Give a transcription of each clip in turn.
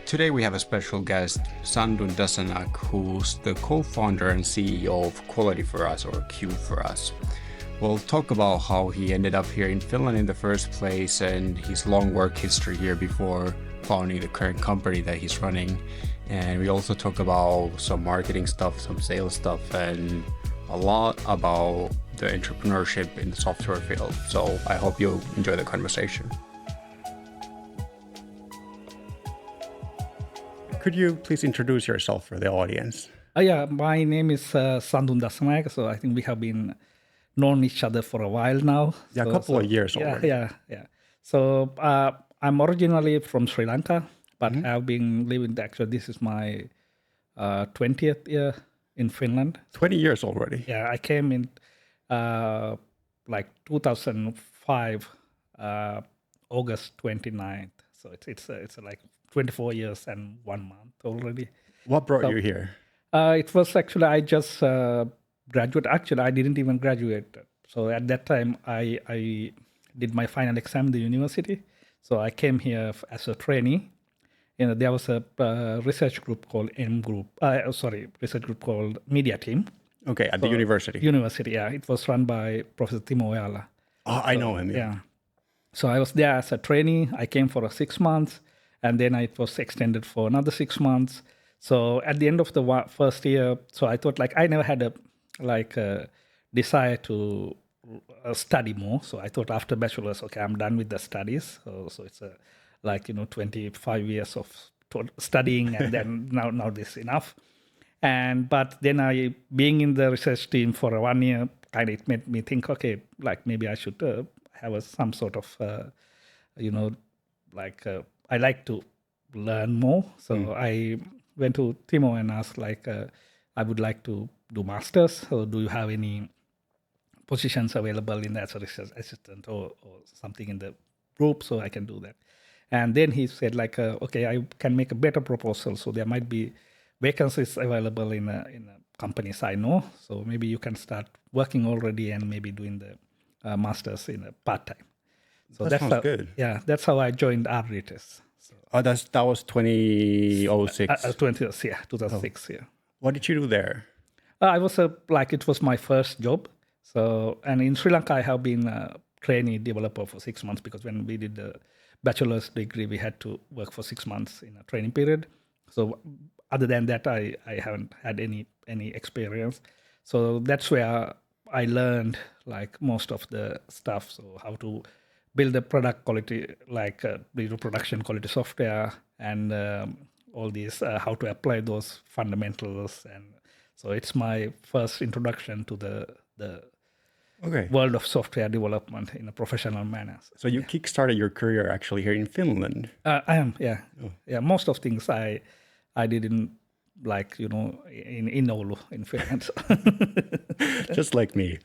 Today we have a special guest, Sandun Dasanayake, who's the co-founder and CEO of Quality for Us, or Q for Us. We'll talk about how he ended up here in Finland in the first place and his long work history here before founding the current company that he's running. And we also talk about some marketing stuff, some sales stuff, and a lot about the entrepreneurship in the software field. So I hope you enjoy the conversation. Could you please introduce yourself for the audience? Yeah, my name is Sandun Dasanayake. So I think we have been known each other for a while now. Yeah, a couple of years already. Yeah. So I'm originally from Sri Lanka, but I've been living, actually, this is my 20th year in Finland. 20 years already? Yeah, I came in like 2005, August 29th. So it's like 24 years and 1 month already. What brought you here? It was actually, I just graduated. Actually, I didn't even graduate. So at that time, I did my final exam in the university. So I came here as a trainee. There was a research group called research group called Media Team. Okay, at the university? University, yeah. It was run by Professor Timo Ojala. Oh, I know him. Yeah. So I was there as a trainee. I came for 6 months, and then it was extended for another 6 months. So at the end of the first year, so I thought, like, I never had a desire to study more. So I thought after bachelor's, okay, I'm done with the studies. So it's 25 years of studying, and then now this is enough. But then being in the research team for 1 year, kind of it made me think, okay, like maybe I should have some sort of, I like to learn more. So I went to Timo and asked, I would like to do masters. So do you have any positions available in as a research assistant or something in the group so I can do that? And then he said, okay, I can make a better proposal. So there might be vacancies available in companies I know. So maybe you can start working already and maybe doing the masters in a part-time. So that sounds good. Yeah, that's how I joined Ardites. So, that was 2006? 2006, yeah. What did you do there? I was it was my first job. So, and in Sri Lanka, I have been a trainee developer for 6 months, because when we did the bachelor's degree, we had to work for 6 months in a training period. So other than that, I haven't had any experience. So that's where I learned most of the stuff. So how to build a product quality, production quality software, and all these, how to apply those fundamentals. And so it's my first introduction to the world of software development in a professional manner. So you kickstarted your career actually here in Finland? I am, yeah. Oh. Yeah, most of things I did in Oulu in Finland. Just like me.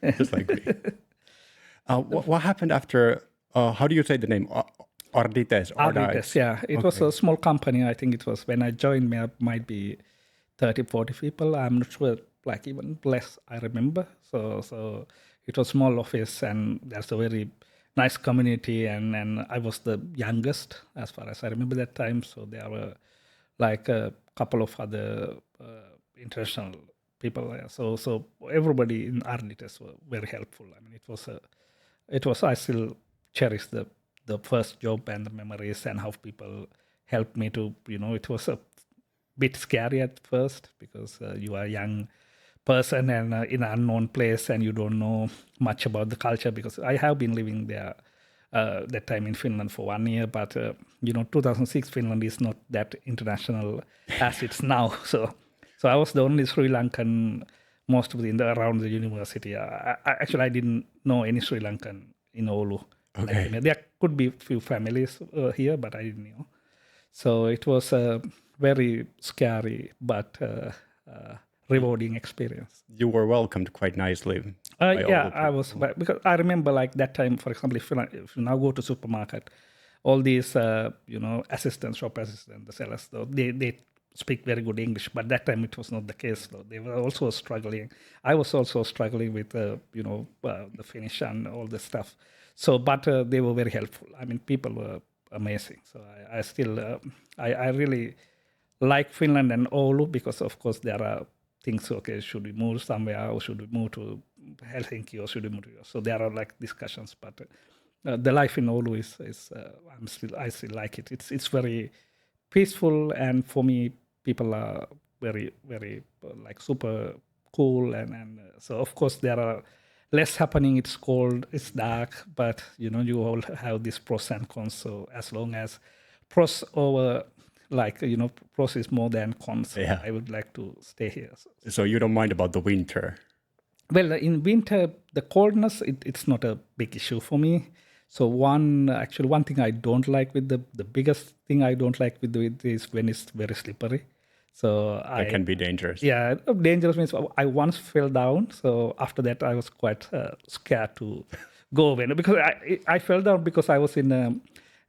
What happened after, how do you say the name? Ardites? Ardites, yeah. It was a small company. I think it was, when I joined, might be 30, 40 people. I'm not sure, even less, I remember. So it was a small office, and there's a very nice community, and I was the youngest as far as I remember that time. So there were a couple of other international people there. So everybody in Ardites were very helpful. I mean, it was I still cherish the first job and the memories and how people helped me to, it was a bit scary at first, because you are a young person and in an unknown place, and you don't know much about the culture, because I have been living there that time in Finland for 1 year, but 2006 Finland is not that international as it's now. So I was the only Sri Lankan most of around the university. I didn't know any Sri Lankan in Oulu. Okay. There could be a few families here, but I didn't know. So it was a very scary but rewarding experience. You were welcomed quite nicely. I was, because I remember that time, for example, if you now go to supermarket, all these assistants, shop assistants, the sellers, they speak very good English, but that time it was not the case. Though. They were also struggling. I was also struggling with the Finnish and all the stuff. So, but they were very helpful. I mean, people were amazing. So I still, I really like Finland and Oulu, because of course there are things, okay, should we move somewhere or should we move to Helsinki or should we move to, so there are like discussions, but the life in Oulu is I still like it. It's very peaceful, and for me, people are very, very like super cool, and so of course there are less happening. It's cold, it's dark, but you all have these pros and cons. So as long as pros over, like pros is more than cons, Yeah. I would like to stay here. So you don't mind about the winter? Well, in winter, the coldness, it's not a big issue for me. So one thing I don't like with the biggest thing I don't like with it is when it's very slippery. So That can be dangerous. Yeah, dangerous means I once fell down. So after that, I was quite scared to go away, because I fell down because I was in a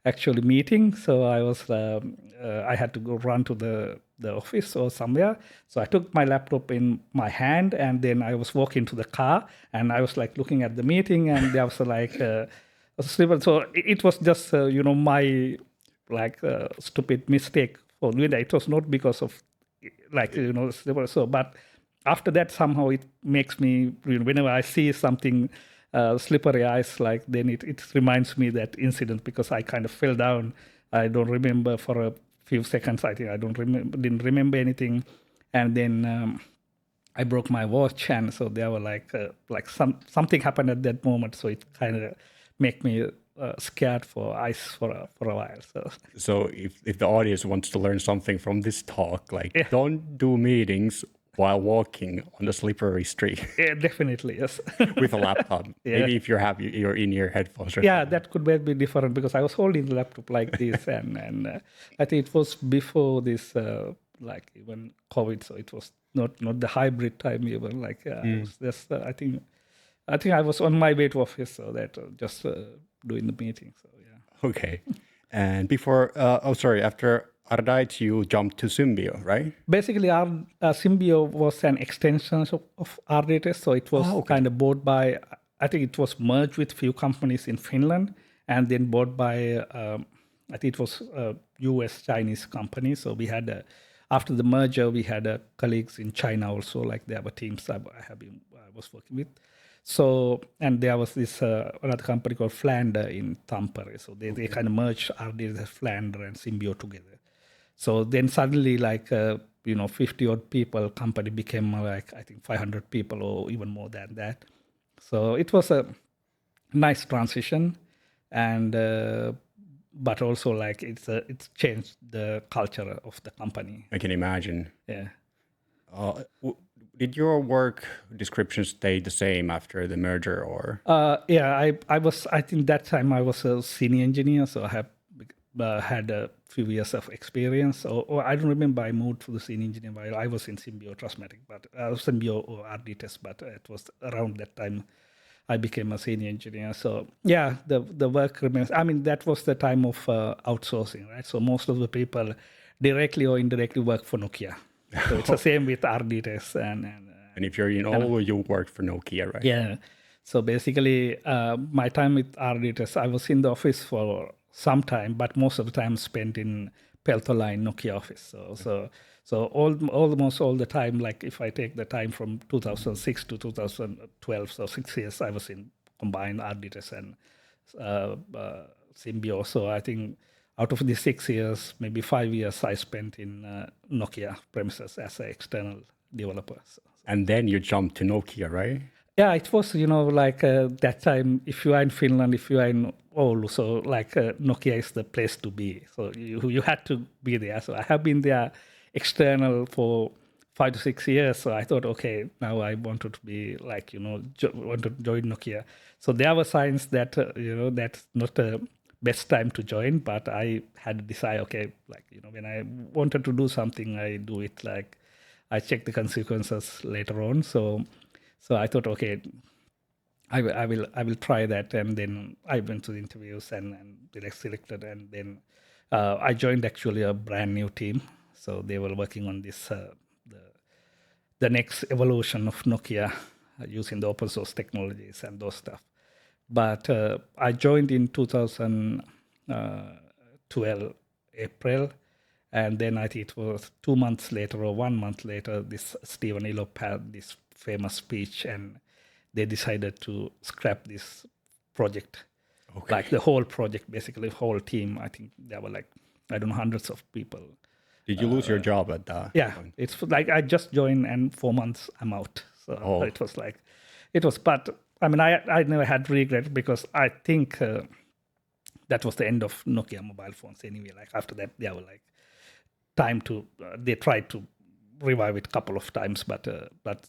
actually meeting. So I was I had to go run to the office or somewhere. So I took my laptop in my hand, and then I was walking to the car, and I was like looking at the meeting, and there was like a slipper. So it was just my like stupid mistake for doing that. It was not because of like slipper. So but after that, somehow it makes me, whenever I see something slippery ice, like then it reminds me that incident, because I kind of fell down. I don't remember for a few seconds. I think I didn't remember anything, and then I broke my watch, and so there were like something happened at that moment. So it kind of make me scared for ice for a while. So if the audience wants to learn something from this talk, like Yeah. don't do meetings while walking on the slippery street Yeah, definitely, yes. with a laptop. Yeah. Maybe if you're in your headphones. Or Yeah, that could be different, because I was holding the laptop like this, and I think it was before this like even COVID, so it was not the hybrid time even. Like I was just I think I was on my way to office, so that just doing the meeting. So yeah. Okay. And before, after Ardite, you jumped to Symbio, right? Basically, our Symbio was an extension of Ardites, so it was kind of bought by, I think it was merged with few companies in Finland, and then bought by, I think it was a US Chinese company. So we had, after the merger, we had colleagues in China also, like there were teams I was working with. So, and there was this another company called Flander in Tampere. So they kind of merged Ardites, Flander, and Symbio together. So then suddenly, like 50 odd people, company became like I think 500 people or even more than that. So it was a nice transition, and but also like it's changed the culture of the company. I can imagine. Yeah. Did your work description stay the same after the merger, or? Yeah, I think that time I was a senior engineer, so I have had a few years of experience. Or I don't remember, I moved to the senior engineer while I was in Symbio Trustmatic, but Symbio or Ardites, but it was around that time I became a senior engineer. So yeah, the work remains. I mean, that was the time of outsourcing, right? So most of the people directly or indirectly work for Nokia. So it's the same with Ardites And if you're in Oulu, you worked for Nokia, right? Yeah. So basically, my time with Ardites, I was in the office for some time, but most of the time spent in Peltola in Nokia office. So almost all the time, like if I take the time from 2006 to 2012, so 6 years, I was in combined Ardites and Symbio. So I think out of the 6 years, maybe 5 years I spent in Nokia premises as an external developer. And then you jumped to Nokia, right? Yeah, it was, like that time, if you are in Finland, if you are in Oulu, so like Nokia is the place to be. So you had to be there. So I have been there external for 5 to 6 years. So I thought, okay, now I wanted to be like, want to join Nokia. So there were signs that, that's not the best time to join, but I had to decide, okay, like, when I wanted to do something, I do it like, I check the consequences later on. So I thought, okay, I will try that, and then I went to the interviews and selected, and then I joined actually a brand new team. So they were working on this the next evolution of Nokia using the open source technologies and those stuff. But I joined in 2012 April, And then I think it was 2 months later or 1 month later, this Stephen Elop had this famous speech, and they decided to scrap this project. Okay. Like the whole project, basically, whole team. I think there were like, I don't know, hundreds of people. Did you lose your job at that point? It's like I just joined and 4 months I'm out. So it was like, but I mean, I never had regret because I think that was the end of Nokia mobile phones anyway. Like after that, they were like they tried to revive it a couple of times, but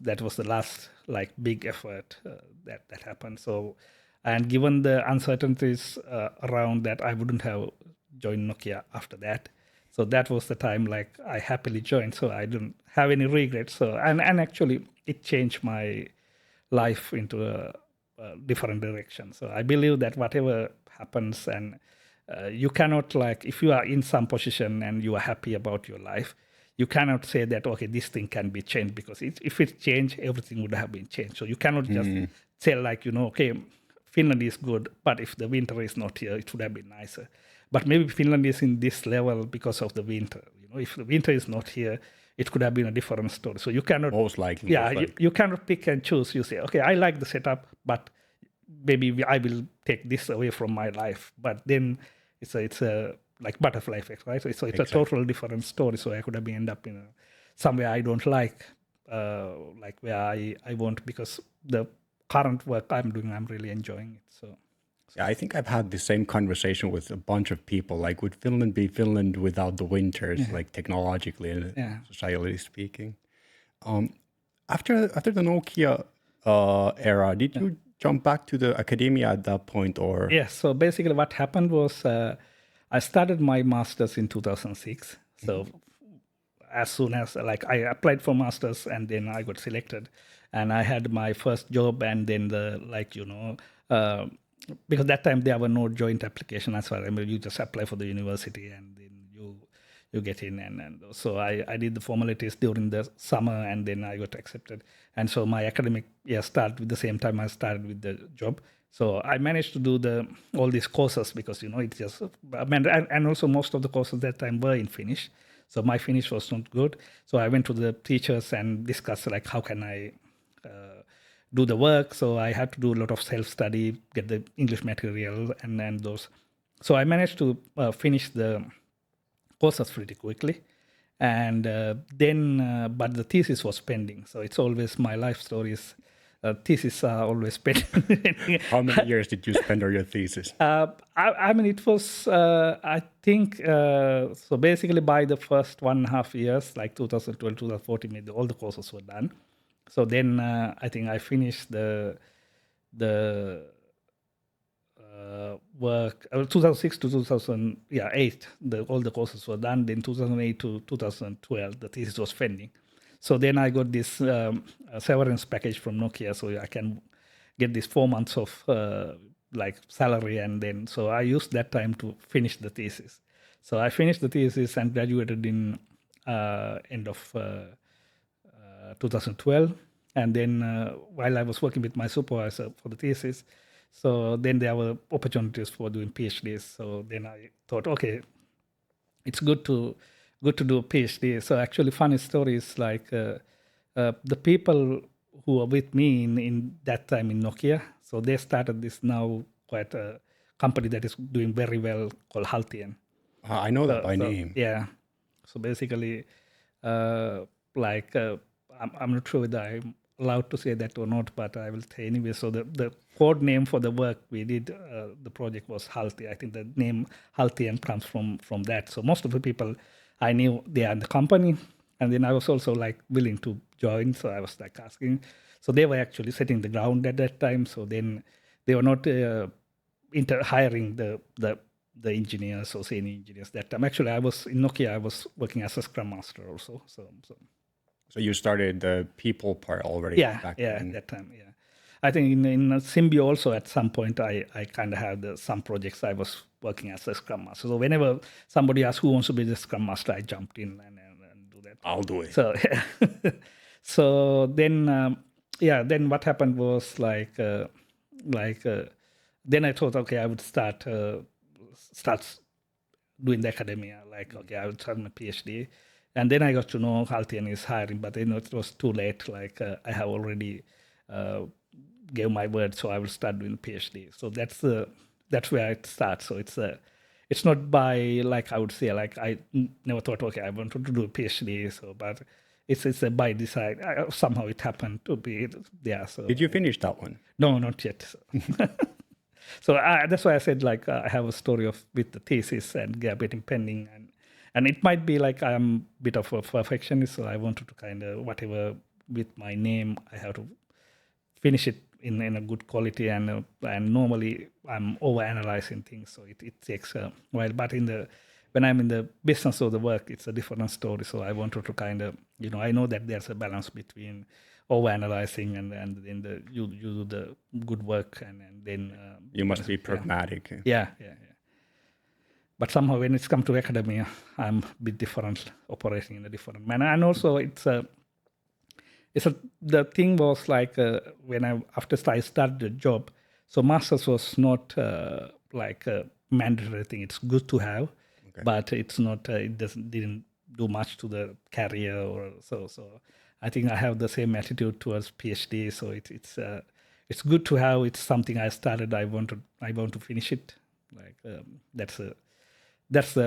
that was the last like big effort that happened. So, and given the uncertainties around that, I wouldn't have joined Nokia after that. So that was the time like I happily joined. So I didn't have any regrets. So and actually it changed my life into a different direction. So I believe that whatever happens, and you cannot, like, if you are in some position and you are happy about your life, you cannot say that, okay, this thing can be changed, because if it changed, everything would have been changed. So you cannot just say like, okay, Finland is good, but if the winter is not here, it would have been nicer. But maybe Finland is in this level because of the winter. If the winter is not here, it could have been a different story. So you cannot, most likely, you cannot pick and choose. You say, okay, I like the setup, but maybe I will take this away from my life. But then it's a like butterfly effect, right? So it's a total different story. So I could have end up in somewhere I don't like where I won't, because the current work I'm doing, I'm really enjoying it. So. Yeah, I think I've had the same conversation with a bunch of people. Like, would Finland be Finland without the winters, like technologically and socially speaking? After the Nokia era, did you jump back to the academia at that point, or? Yes. So basically, what happened was I started my master's in 2006. So as soon as I applied for master's, and then I got selected, and I had my first job, and then because that time there were no joint application as well. I mean, you just apply for the university and then you get in. And so I did the formalities during the summer, and then I got accepted. And so my academic year started with the same time I started with the job. So I managed to do all these courses because, it's just, and also most of the courses that time were in Finnish. So my Finnish was not good. So I went to the teachers and discussed like, how can I do the work. So I had to do a lot of self-study, get the English material and those. So I managed to finish the courses pretty quickly. And then, but the thesis was pending. So it's always my life stories. Theses are always pending. How many years did you spend on your thesis? I mean, it was, I think, so basically by the first 1.5 years, like 2012, 2014, all the courses were done. So then I think I finished the work 2006 to 2008. All the courses were done. Then 2008 to 2012, the thesis was pending. So then I got this severance package from Nokia, so I can get this 4 months of salary, and then so I used that time to finish the thesis. So I finished the thesis and graduated in end of 2012, and then while I was working with my supervisor for the thesis, so then there were opportunities for doing PhDs. So then I thought, okay, it's good to do a PhD. So actually, funny story is like the people who were with me in that time in Nokia, so they started this now quite a company that is doing very well called Haltien. I know that by name. Yeah. So basically, I'm not sure whether I'm allowed to say that or not, but I will say anyway. So the code name for the work we did, the project was Halti. I think the name Haltien comes from that. So most of the people I knew, they are in the company, and then I was also like willing to join. So I was like asking. So they were actually setting the ground at that time. So then they were not hiring the engineers or senior engineers that time. Actually, I was in Nokia. I was working as a Scrum Master also. So you started the people part already. Back then. At that time. Yeah, I think in Symbio also at some point I kind of had some projects I was working as a Scrum Master. So whenever somebody asked who wants to be the Scrum Master, I jumped in and do that. I'll do it. So so then then what happened was then I thought, okay, I would start doing the academia. Like, okay, I would start my PhD. And then I got to know Altian is hiring, but it was too late. Like I have already gave my word, so I will start doing PhD. So that's where it starts. So it's not by, like, I would say, like, I never thought, okay, I wanted to do a PhD. So, but it's a by design. Somehow it happened to be there. So Did you finish that one? no, not yet. So that's why I said, like, I have a story with the thesis and getting pending, and it might be like I'm a bit of a perfectionist, so I wanted to kind of, whatever with my name, I have to finish it in a good quality, and normally I'm over analyzing things, so it takes a while. But when I'm in the business of the work, it's a different story. So I wanted to kind of, I know that there's a balance between over analyzing and then you do the good work, and then you must be pragmatic. Yeah. But somehow when it's come to academia, I'm a bit different, operating in a different manner. And also the thing was like after I started the job, so masters was not like a mandatory thing. It's good to have, but it's not. It didn't do much to the career or so. So I think I have the same attitude towards PhD. So it's good to have. It's something I started. I want to finish it. Like that's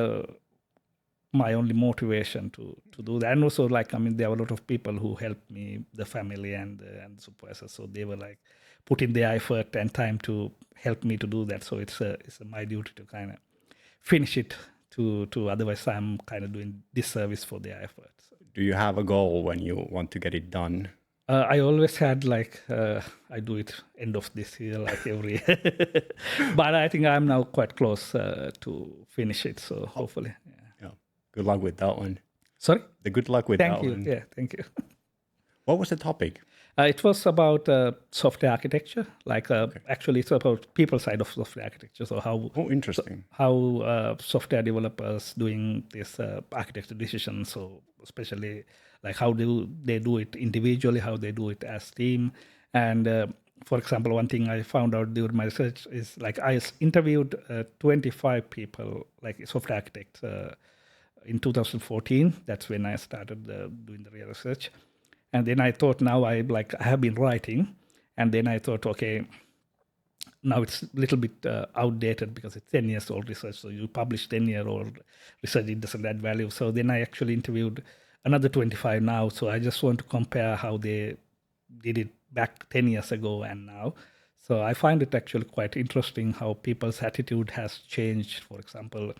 my only motivation to do that. And also, like, I mean, there were a lot of people who helped me, the family and the supervisors. So they were like putting their effort and time to help me to do that. So it's my duty to kind of finish it. To otherwise I'm kind of doing disservice for their efforts. Do you have a goal when you want to get it done? I always had like I do it end of this year, like every year. But I think I'm now quite close to finish it. So hopefully, yeah. Good luck with that one. Sorry? Good luck with that one. Yeah, thank you. What was the topic? It was about software architecture. Like actually, it's about people side of software architecture. So how interesting. How software developers doing this architecture decisions. So especially like how do they do it individually, how they do it as team. And for example, one thing I found out during my research is like I interviewed 25 people, like software architects, in 2014. That's when I started doing the real research. And then I thought, now I have been writing, and then I thought, okay, now it's a little bit outdated because it's 10 years old research. So you publish 10-year-old research, it doesn't add value. So then I actually interviewed another 25 now. So I just want to compare how they did it back 10 years ago and now. So I find it actually quite interesting how people's attitude has changed. For example,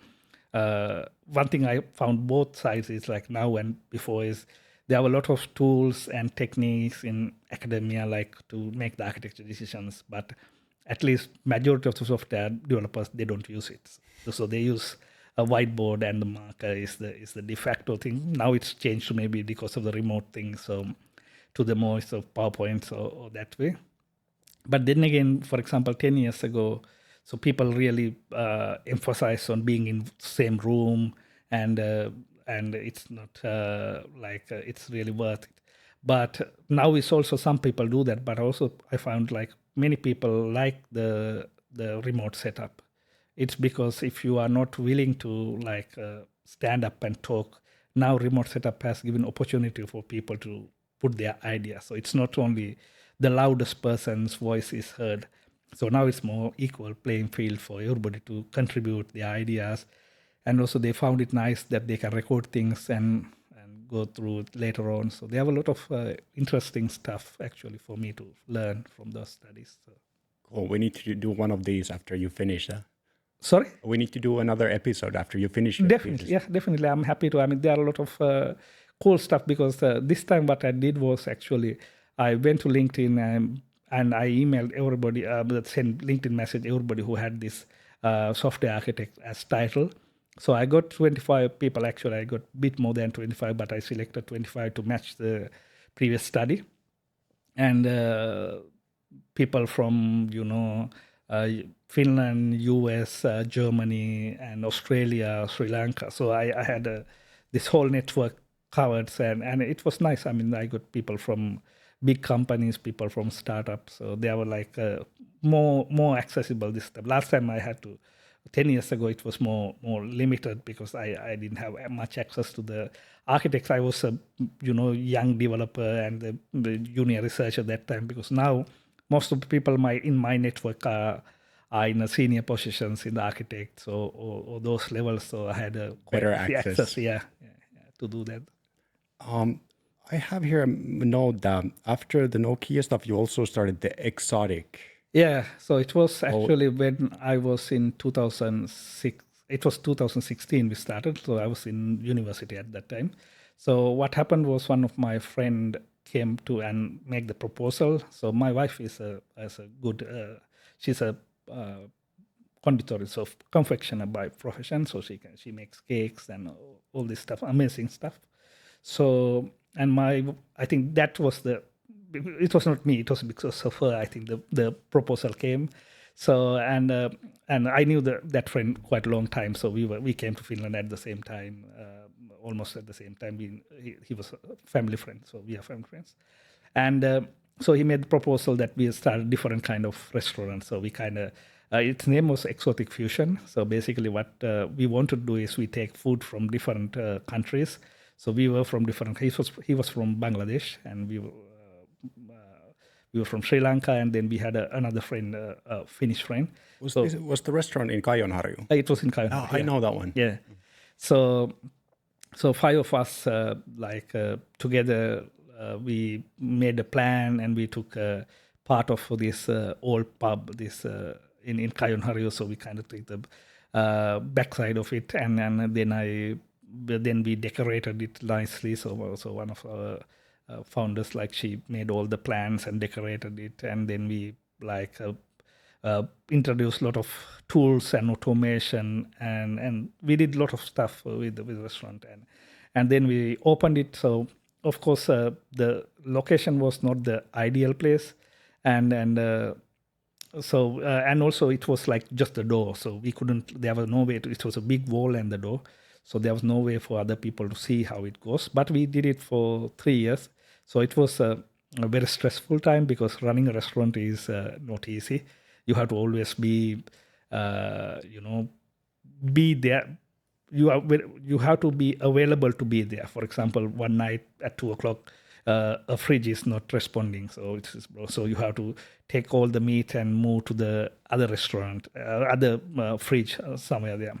one thing I found both sides is like now and before is there are a lot of tools and techniques in academia like to make the architecture decisions, but at least majority of the software developers, they don't use it. So they use a whiteboard and the marker is the de facto thing. Now it's changed to maybe because of the remote thing, so to the more of PowerPoint or that way. But then again, for example, 10 years ago, so people really emphasize on being in the same room and it's not it's really worth it. But now it's also some people do that, but also I found like many people like the remote setup. It's because if you are not willing to stand up and talk, now remote setup has given opportunity for people to put their ideas. So it's not only the loudest person's voice is heard. So now it's more equal playing field for everybody to contribute their ideas. And also they found it nice that they can record things and go through it later on. So they have a lot of interesting stuff actually for me to learn from those studies. So. Cool. We need to do one of these after you finish. Sorry? We need to do another episode after you finich. Definitely, yeah, definitely. I'm happy to. I mean, there are a lot of cool stuff because this time what I did was actually I went to LinkedIn and I emailed everybody, sent LinkedIn message everybody who had this software architect as title. So I got 25 people. Actually, I got a bit more than 25, but I selected 25 to match the previous study. And people from, Finland, US, Germany, and Australia, Sri Lanka. So I had this whole network covered, and it was nice. I mean, I got people from big companies, people from startups. So they were like more accessible this time. Last time I had to 10 years ago, it was more limited because I didn't have much access to the architects. I was a young developer and the junior researcher at that time, because now most of the people in my network are in senior positions in the architects or those levels. So I had a Better access. To do that. I have here a note that after the Nokia stuff, you also started the Exotic. Yeah, so it was actually when I was in 2006. It was 2016 we started, so I was in university at that time. So what happened was one of my friend came to and make the proposal. So my wife is a good, she's a conditor, so confectioner by profession. So she makes cakes and all this stuff, amazing stuff. So I think that was it was not me, it was because of her. I think the proposal came. So and I knew that friend quite a long time. So we came to Finland at the same time, almost at the same time. He was a family friend, so we are family friends. And so he made the proposal that we start a different kind of restaurant. So we kind of its name was Exotic Fusion. So basically, what we want to do is we take food from different countries. So we were from different. He was from Bangladesh, and we were from Sri Lanka, and then we had another friend, a Finnish friend. Was the restaurant in Kajonharju? It was in Kajonharju. Oh, I know that one. Yeah. So 5 of us together, we made a plan, and we took part of this old pub, this in Kajonharju. So we kind of took the backside of it, and then we decorated it nicely. So one of our founders, she made all the plans and decorated it, and then we introduced a lot of tools and automation, and we did a lot of stuff with the restaurant, and then we opened it. So of course the location was not the ideal place, and also it was just the door, so we couldn't. There was no way to. It was a big wall and the door, so there was no way for other people to see how it goes. But we did it for 3 years. So it was a very stressful time, because running a restaurant is not easy. You have to always be there. You have to be available to be there. For example, one night at 2:00, a fridge is not responding. So you have to take all the meat and move to the other restaurant, other fridge somewhere there.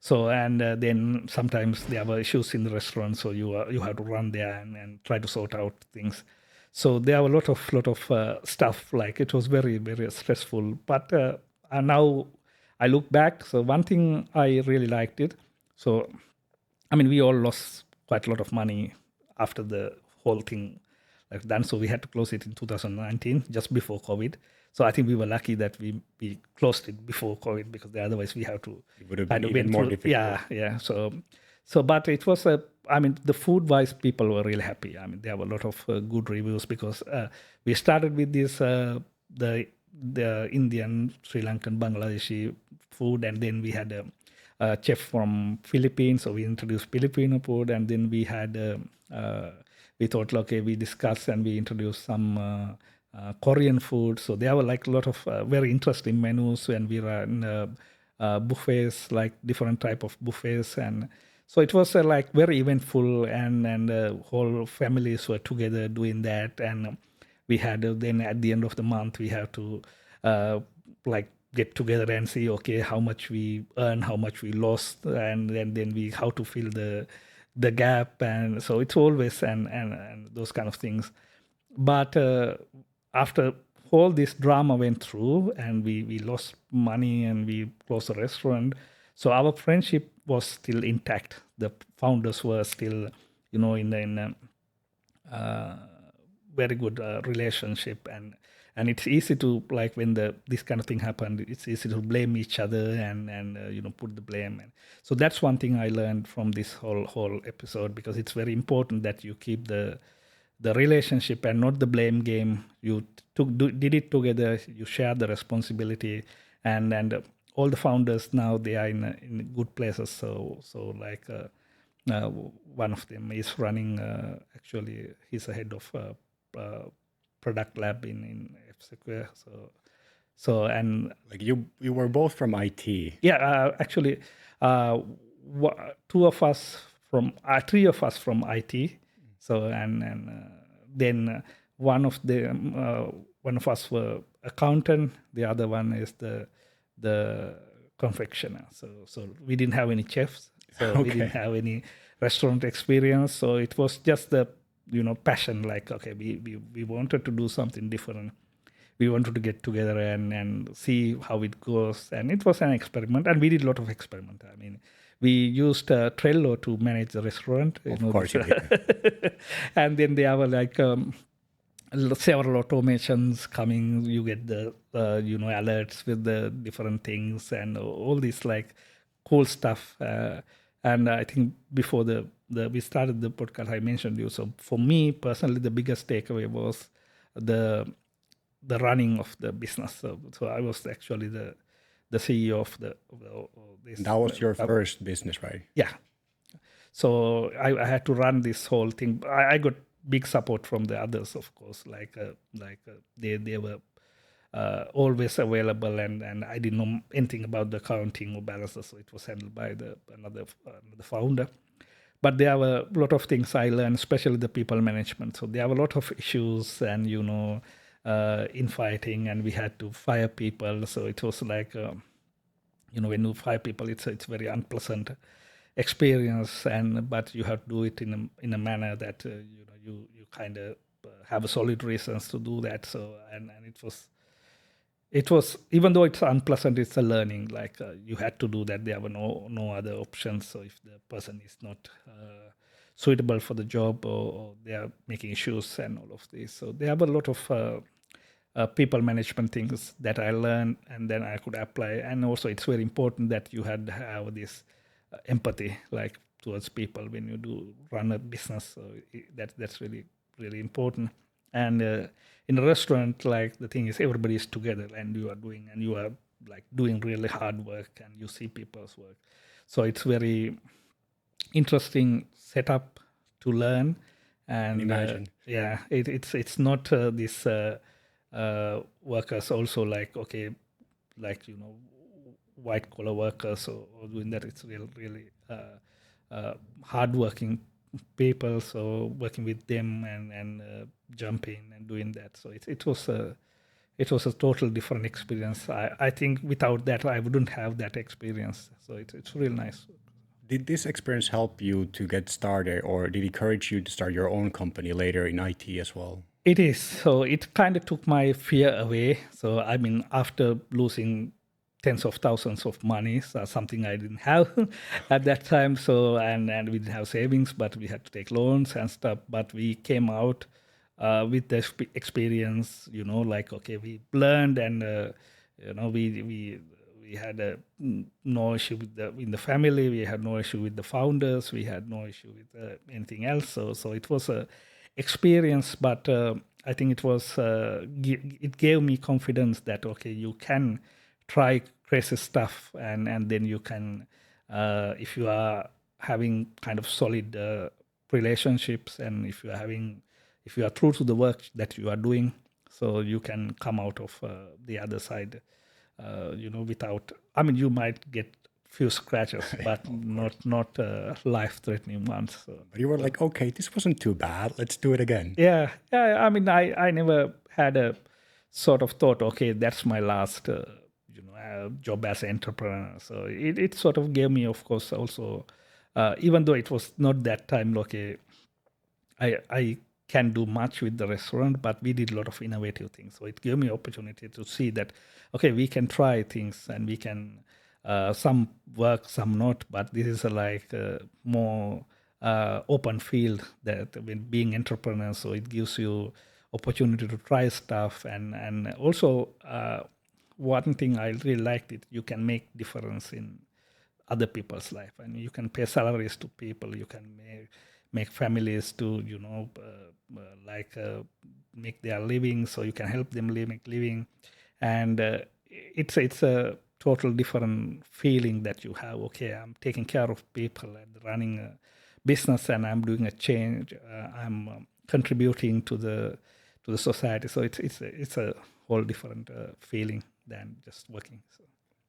So then sometimes there were issues in the restaurant, so you have to run there and try to sort out things. So there were a lot of stuff. It was very, very stressful. But now I look back. So one thing I really liked it. So we all lost quite a lot of money after the whole thing done. So we had to close it in 2019, just before COVID. So I think we were lucky that we closed it before COVID, because otherwise we have to. It would have been even more difficult. Yeah. So but it was the food-wise, people were really happy. There were a lot of good reviews, because we started with this the Indian, Sri Lankan, Bangladeshi food, and then we had a chef from Philippines, so we introduced Filipino food, and then we had we thought, okay, we discussed and we introduced some Korean food. So there were a lot of very interesting menus, and we ran buffets, different type of buffets, and so it was very eventful, and whole families were together doing that. And we had then at the end of the month we have to get together and see, okay, how much we earn, how much we lost, and then we how to fill the gap. And so it's always and those kind of things. But after all this drama went through, and we lost money and we closed the restaurant, so our friendship was still intact. The founders were still, in a very good relationship, and it's easy to when this kind of thing happened, it's easy to blame each other and put the blame. And so that's one thing I learned from this whole episode, because it's very important that you keep the relationship and not the blame game. You did it together, you share the responsibility, and all the founders now, they are in good places. So one of them is running, actually he's the head of product lab in F-Secure. So, and Like you were both from IT. yeah, actually, two of us from, three of us from IT. So, and then one of us were accountant. The other one is the confectioner. So we didn't have any chefs. So we didn't have any restaurant experience. So it was just the passion. Like, okay, we wanted to do something different. We wanted to get together and see how it goes. And it was an experiment. And we did a lot of experiment. I mean, we used Trello to manage the restaurant. Of course you did. And then there were like several automations coming. You get the alerts with the different things and all this like cool stuff. And I think before we started the podcast, I mentioned you. So for me personally, the biggest takeaway was the running of the business. So I was actually the CEO of this. That was your first business, right? Yeah. So I had to run this whole thing. I got big support from the others, of course. Like they were always available, and I didn't know anything about the accounting or balances, so it was handled by another founder. But there were a lot of things I learned, especially the people management. So there were a lot of issues and infighting, and we had to fire people. So it was like when you fire people, it's very unpleasant experience, but you have to do it in a manner that you kind of have a solid reasons to do that. So and it was even though it's unpleasant, it's a learning. Like you had to do that. There were no other options. So if the person is not suitable for the job, or they are making issues and all of this, so there were a lot of people management things that I learned, and then I could apply. And also, it's very important that you had to have this empathy, like towards people when you do run a business. So that's really really important. And in a restaurant, like the thing is, everybody is together, and you are like doing really hard work, and you see people's work. So it's very interesting setup to learn. And imagine, it's not this workers also like white collar workers or doing that. It's really hardworking people. So working with them and jumping and doing that. So it was a total different experience. I think without that I wouldn't have that experience. So it's really nice. Did this experience help you to get started, or did it encourage you to start your own company later in IT as well? It is. So it kind of took my fear away. So I mean, after losing tens of thousands of money, something I didn't have at that time. So and we didn't have savings, but we had to take loans and stuff. But we came out with the experience. Like okay, we learned, and we had no issue in the family. We had no issue with the founders. We had no issue with anything else. So it was a experience, but I think it was it gave me confidence that okay, you can try crazy stuff, and then you can if you are having kind of solid relationships, and if you are true to the work that you are doing, so you can come out of the other side without, I mean, you might get few scratches, but not life-threatening ones. So. But you were like, okay, this wasn't too bad. Let's do it again. Yeah. I mean, I never had a sort of thought, okay, that's my last job as an entrepreneur. So it sort of gave me, of course, also, even though it was not that time, okay, I can do much with the restaurant, but we did a lot of innovative things. So it gave me opportunity to see that, okay, we can try things, and we can, some work, some not, but this is a more open field that when being entrepreneur, so it gives you opportunity to try stuff. And also one thing I really liked, it you can make difference in other people's life, and you can pay salaries to people, you can make families to make their living, so you can help them make living, and it's a total different feeling that you have. Okay, I'm taking care of people and running a business, and I'm doing a change. I'm contributing to the society. So it's a whole different feeling than just working. So.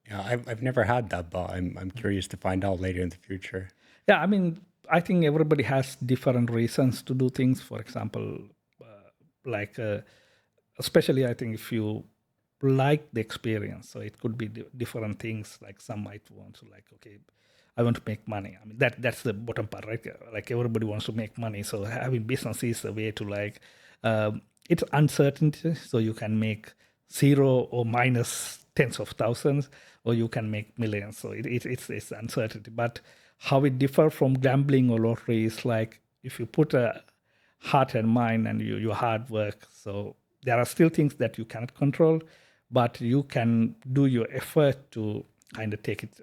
Yeah, I've never had that, but I'm curious to find out later in the future. Yeah, I mean, I think everybody has different reasons to do things. For example, like especially I think if you like the experience, so it could be different things. Like some might want to like, okay, I want to make money. I mean, that's the bottom part, right? Like everybody wants to make money. So having business is a way to like, it's uncertainty. So you can make 0 or minus tens of thousands, or you can make millions. So it's uncertainty. But how it differs from gambling or lottery is like if you put a heart and mind and your hard work. So there are still things that you cannot control, but you can do your effort to kind of take it,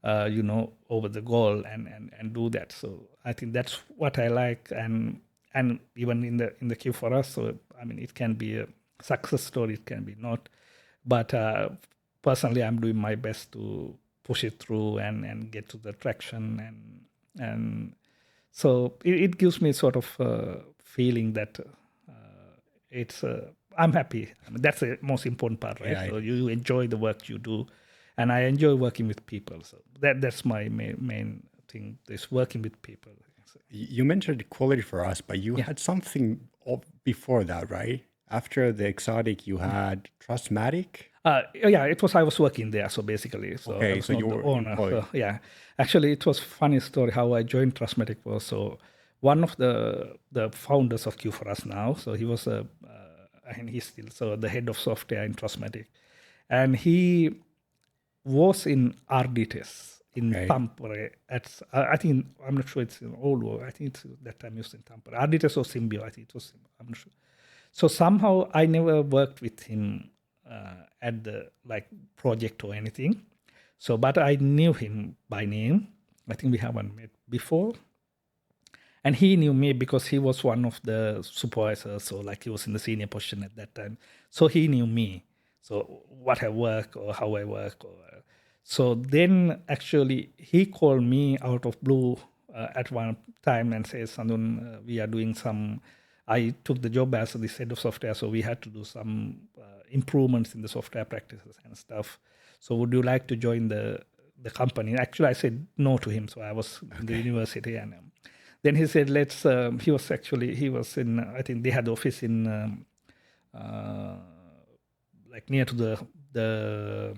over the goal and do that. So I think that's what I like, and even in the queue for us. So I mean, it can be a success story, it can be not, but personally, I'm doing my best to push it through and get to the traction, and so it gives me sort of a feeling that it's I'm happy. I mean, that's the most important part, right? Yeah, so you enjoy the work you do, and I enjoy working with people. So that's my main thing, is working with people. So, you mentioned quality for us, but you had something before that, right? After the exotic, you had Trustmatic. yeah, I was working there. So basically, so Okay, I was so not you the were owner. employed. So, yeah, actually, it was funny story how I joined Trustmatic was, so one of the founders of Q for Us now. So he was and he's still the head of software in Trustmatic, and he was in RD in Tampere. I think, I'm not sure it's in old world. I think it's that time used in Tampere. RD or Symbio. I think it was. I'm not sure. So somehow I never worked with him at the like project or anything. So, but I knew him by name. I think we haven't met before. And he knew me because he was one of the supervisors. So like he was in the senior position at that time. So he knew me. So what I work or how I work. So then actually he called me out of blue at one time and says, Sandun, we are doing some, I took the job as the head of software. So we had to do some improvements in the software practices and stuff. So would you like to join the company? Actually, I said no to him. So I was in the university, and then he said, let's, he was in, I think they had the office in, like near to the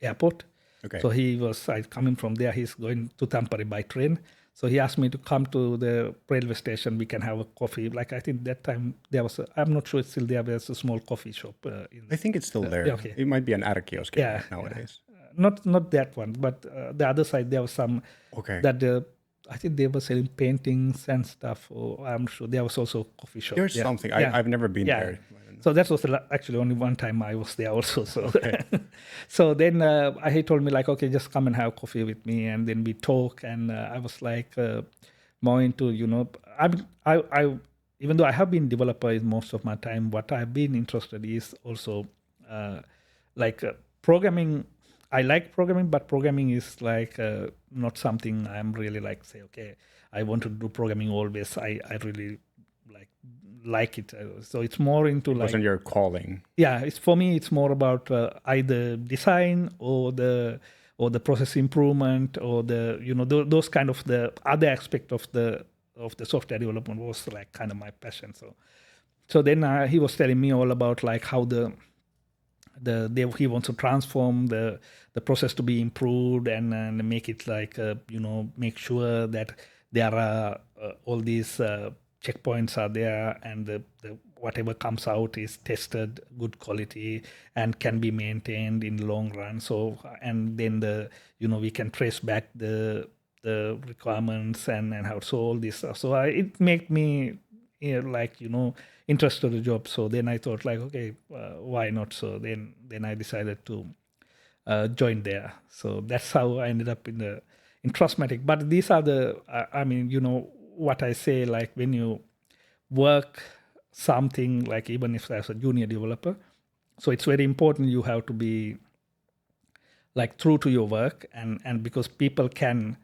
airport. Okay. So he was coming from there. He's going to Tampere by train. So he asked me to come to the railway station. We can have a coffee. Like I think that time there was, I'm not sure it's still there. There's a small coffee shop. I think it's still there. Yeah, okay. It might be an R-kiosk nowadays. Not that one, but the other side there was some. Okay. That I think they were selling paintings and stuff. Or I'm sure there was also a coffee shop. There's something. I've never been there. So that was actually only one time I was there also. So, so then he told me like, okay, just come and have coffee with me, and then we talk. And I was like more into, I even though I have been developer in most of my time, what I've been interested is also programming. I like programming, but programming is like not something I'm really like say, okay, I want to do programming always. I really like it. So it's more into like, wasn't your calling. Yeah, it's for me. It's more about either design or the process improvement or the those kind of the other aspect of the software development was like kind of my passion. So then he was telling me all about like how he wants to transform the process to be improved and make it like make sure that there are all these checkpoints are there, and the whatever comes out is tested good quality and can be maintained in the long run. So and then we can trace back the requirements and how so all this stuff. So it made me interested in the job. So then I thought like, okay, why not? So then I decided to join there. So that's how I ended up in Trustmatic. But these are what I say, like when you work something, like even if as a junior developer, so it's very important you have to be like true to your work, and because people can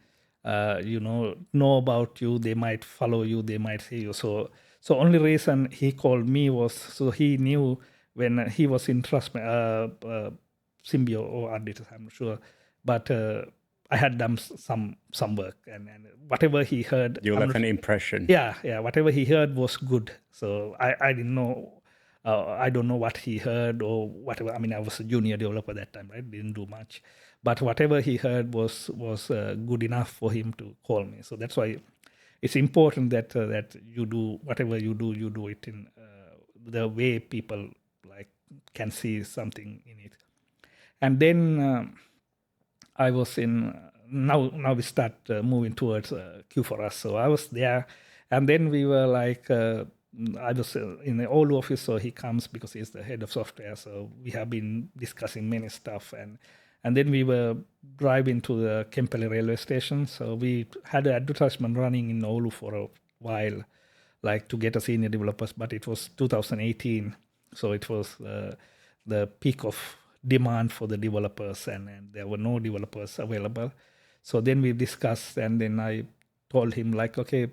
know about you, they might follow you, they might see you. So only reason he called me was so he knew when he was in Symbio or Arditas, I'm not sure, but I had done some work, and whatever he heard, You left an impression. Yeah, whatever he heard was good. So I didn't know. I don't know what he heard or whatever. I mean, I was a junior developer that time, right? Didn't do much, but whatever he heard was good enough for him to call me. So that's why it's important that that you do whatever you do it in the way people like can see something in it. And then I was in now we start moving towards Q for us. So I was there, and then we were like. I was in the old office, so he comes because he's the head of software. So we have been discussing many stuff, and then we were driving to the Kempele railway station. So we had an advertisement running in Oulu for a while, like to get a senior developers, but it was 2018, so it was the peak of demand for the developers, and there were no developers available. So then we discussed, and then I told him like, okay.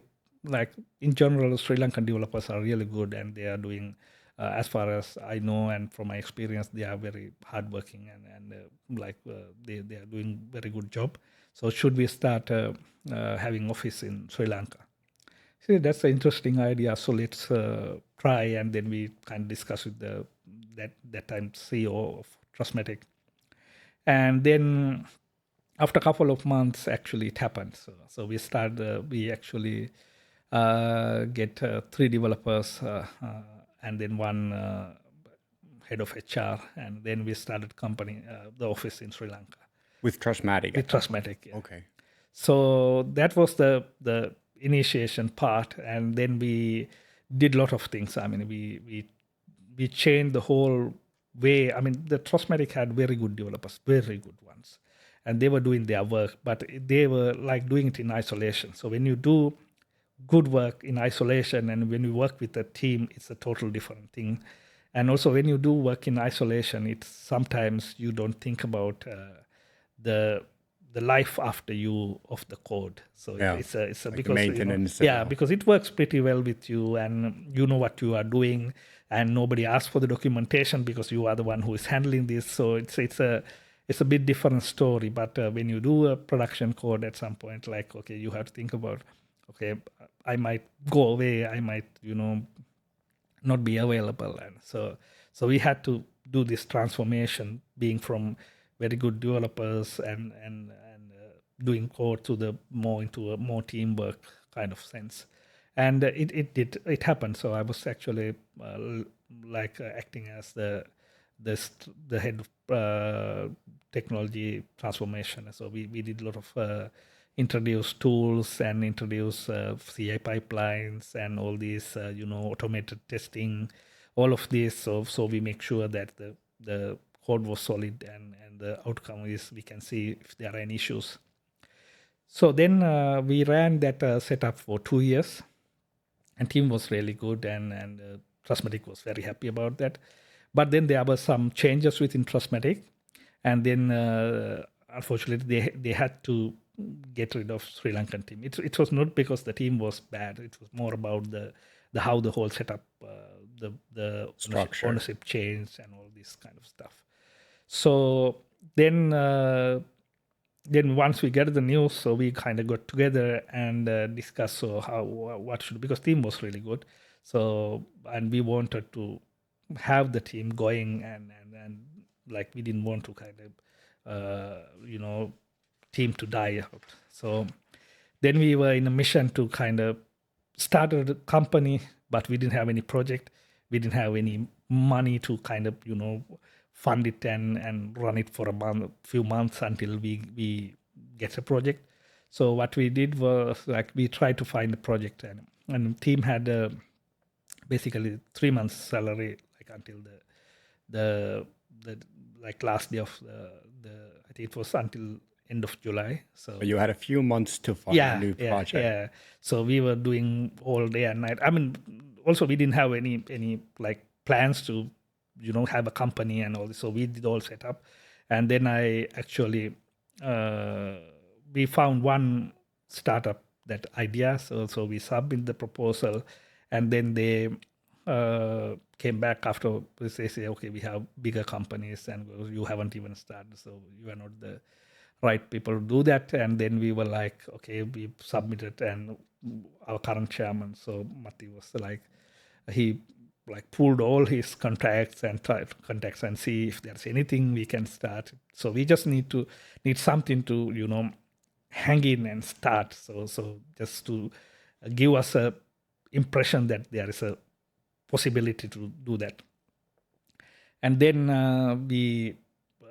Like in general, Sri Lankan developers are really good, and they are doing, as far as I know and from my experience, they are very hardworking and they are doing very good job. So should we start having office in Sri Lanka? See, that's an interesting idea. So let's try, and then we kind of discuss with that time CEO of Trustmatic, and then after a couple of months, actually it happened. So we started. We actually. Get 3 developers and then 1 head of HR, and then we started the office in Sri Lanka. With Trustmatic? With Trustmatic, yeah. Okay. So that was the initiation part, and then we did a lot of things. I mean, we changed the whole way. I mean, the Trustmatic had very good developers, very good ones, and they were doing their work, but they were like doing it in isolation. So when you do good work in isolation, and when you work with a team, it's a total different thing. And also when you do work in isolation, it's sometimes you don't think about the life after you of the code. So it's a like because maintenance. Because it works pretty well with you, and you know what you are doing, and nobody asks for the documentation because you are the one who is handling this. So it's a bit different story. But when you do a production code at some point, like, okay, you have to think about, okay, I might go away, I might, not be available. And so we had to do this transformation, being from very good developers and doing code to into a more teamwork kind of sense. And it happened. So I was actually acting as the head of technology transformation. So we did a lot of introduce tools and introduce CI pipelines and all these, automated testing, all of this. So we make sure that the code was solid and the outcome is we can see if there are any issues. So then we ran that setup for 2 years, and team was really good, and Trustmatic was very happy about that. But then there were some changes within Trustmatic, and then unfortunately they had to get rid of Sri Lankan team. It was not because the team was bad. It was more about the how the whole setup, the ownership changed and all this kind of stuff. So then once we get the news, so we kind of got together and discussed what should, because team was really good. So, and we wanted to have the team going, and like we didn't want to kind of team to die out. So then we were in a mission to kind of start a company, but we didn't have any project. We didn't have any money to kind of fund it and run it for a few months until we get a project. So what we did was like we tried to find a project, and team had basically 3 months salary, like until the like last day of the I think it was until end of July. So you had a few months to find a new project. Yeah. So we were doing all day and night. I mean, also we didn't have any like plans to have a company and all this. So we did all set up, and then I actually we found one startup that idea. So we submitted the proposal, and then they came back after they say, okay, we have bigger companies and you haven't even started, so you are not the right people to do that. And then we were like, okay, we submitted, and our current chairman, so Matti, was like, he like pulled all his contacts and tried contacts and see if there's anything we can start. So we just need something to hang in and start. So just to give us a impression that there is a possibility to do that. And then we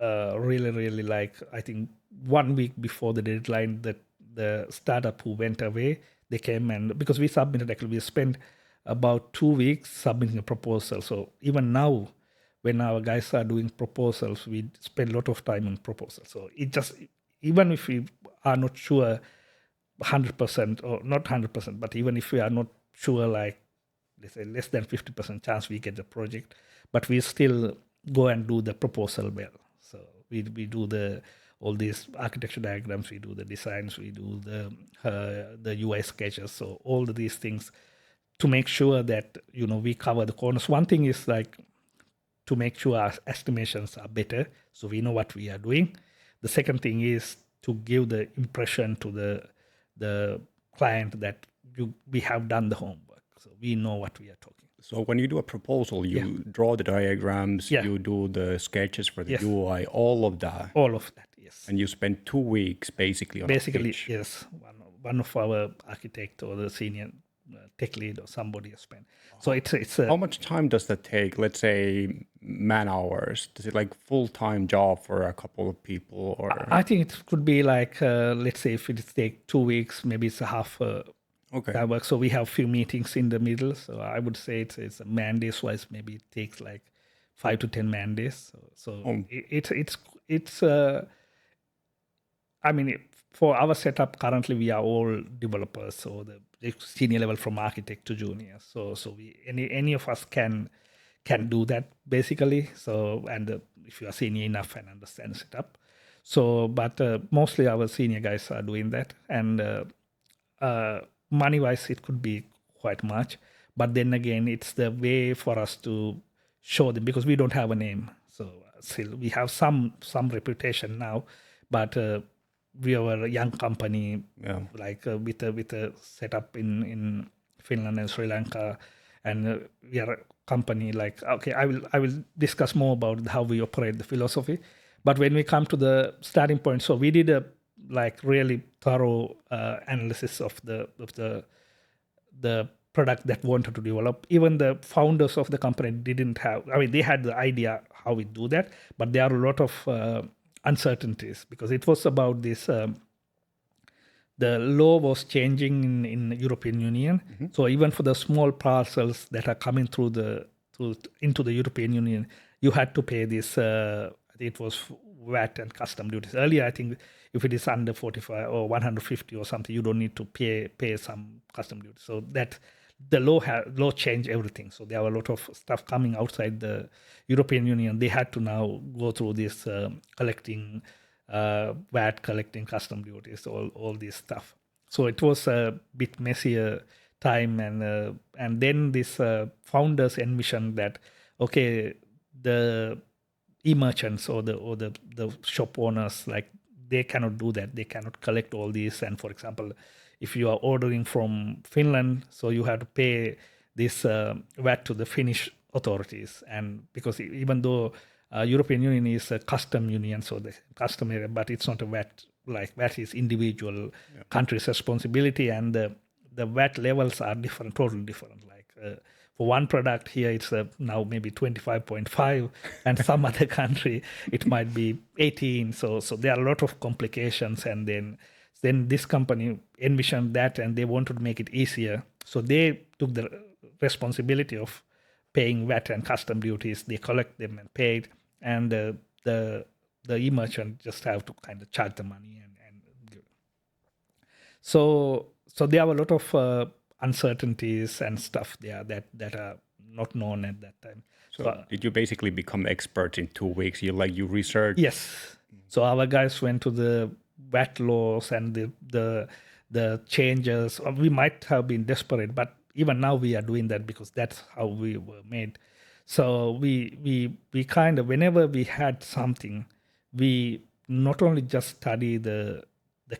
really like, I think 1 week before the deadline, that the startup who went away, they came, and because we submitted, actually we spent about 2 weeks submitting a proposal. So even now, when our guys are doing proposals, we spend a lot of time on proposals. So it just, even if we are not sure 100% or not 100%, but even if we are not sure, like let's say less than 50% chance we get the project, but we still go and do the proposal well. So we do all these architecture diagrams, we do the designs, we do the UI sketches. So all of these things to make sure that we cover the corners. One thing is like to make sure our estimations are better, so we know what we are doing. The second thing is to give the impression to the client that we have done the homework, so we know what we are talking. So when you do a proposal, you draw the diagrams, you do the sketches for the UI, all of that. All of that, yes. And you spend 2 weeks basically on basically, a pitch. Yes. One of our architect or the senior tech lead or somebody has spent. So it's how much time does that take? Let's say man hours. Is it like full-time job for a couple of people, or? I think it could be like let's say if it take 2 weeks, maybe it's a half. That work. So we have few meetings in the middle. So I would say it's a man days wise. Maybe it takes like 5 to 10 man days. So it's. I mean, for our setup currently, we are all developers. So the senior level from architect to junior. So we any of us can do that basically. So and if you are senior enough and understand the setup. So but mostly our senior guys are doing that, and money wise it could be quite much, but then again it's the way for us to show them, because we don't have a name. So still we have some reputation now, but we are a young company, like with a setup in Finland and Sri Lanka, and we are a company like, okay, I will discuss more about how we operate, the philosophy. But when we come to the starting point, so we did a like really thorough analysis of the product that wanted to develop. Even the founders of the company didn't have, I mean, they had the idea how we do that, but there are a lot of uncertainties, because it was about this, the law was changing in European Union. Mm-hmm. So even for the small parcels that are coming into the European Union, you had to pay this, I think it was VAT and custom duties. Earlier, I think if it is under 45 or 150 or something, you don't need to pay some custom duties. So that the law changed everything. So there were a lot of stuff coming outside the European Union. They had to now go through this collecting VAT, collecting custom duties, all this stuff. So it was a bit messier time, and then this founders envisioned that, okay, the e-merchants or the shop owners, like, they cannot do that. They cannot collect all these. And for example, if you are ordering from Finland, so you have to pay this VAT to the Finnish authorities. And because even though European Union is a custom union, so the custom area, but it's not a VAT, like VAT is individual country's responsibility, and the VAT levels are different, totally different. Like for one product here, it's now maybe 25.5, and some other country it might be 18. So there are a lot of complications, and then this company envisioned that, and they wanted to make it easier. So they took the responsibility of paying VAT and custom duties. They collect them and pay it, and the e-merchant just have to kind of charge the money and give it. So there are a lot of uncertainties and stuff there that are not known at that time. So did you basically become expert in 2 weeks? You researched? Yes. So our guys went to the VAT laws and the changes. We might have been desperate, but even now we are doing that because that's how we were made. So we kind of, whenever we had something, we not only just study the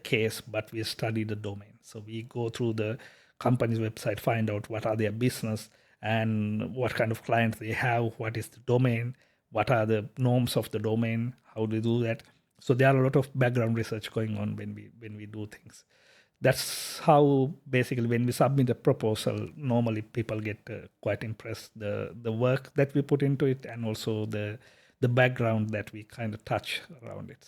case, but we study the domain. So we go through the company's website, find out what are their business and what kind of clients they have, what is the domain, what are the norms of the domain, how do they do that. So there are a lot of background research going on when we do things. That's how basically when we submit a proposal, normally people get quite impressed the work that we put into it, and also the background that we kind of touch around it.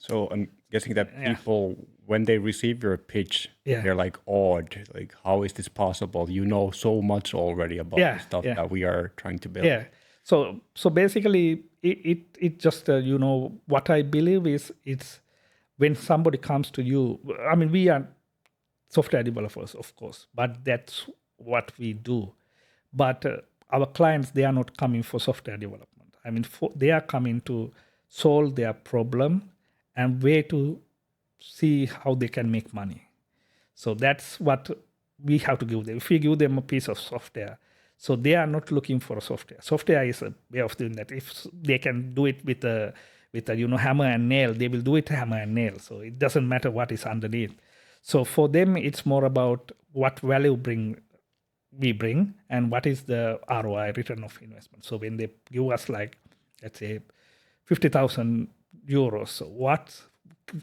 So I'm guessing that people, when they receive your pitch, they're like awed, like, how is this possible? You know so much already about the stuff that we are trying to build. Yeah. So basically it just, what I believe is it's when somebody comes to you, I mean, we are software developers, of course, but that's what we do. But our clients, they are not coming for software development. I mean, they are coming to solve their problem and way to see how they can make money. So that's what we have to give them. If we give them a piece of software, so they are not looking for a software. Software is a way of doing that. If they can do it with a hammer and nail, they will do it hammer and nail. So it doesn't matter what is underneath. So for them, it's more about what value we bring and what is the ROI, return of investment. So when they give us, like, let's say 50,000 euros, so what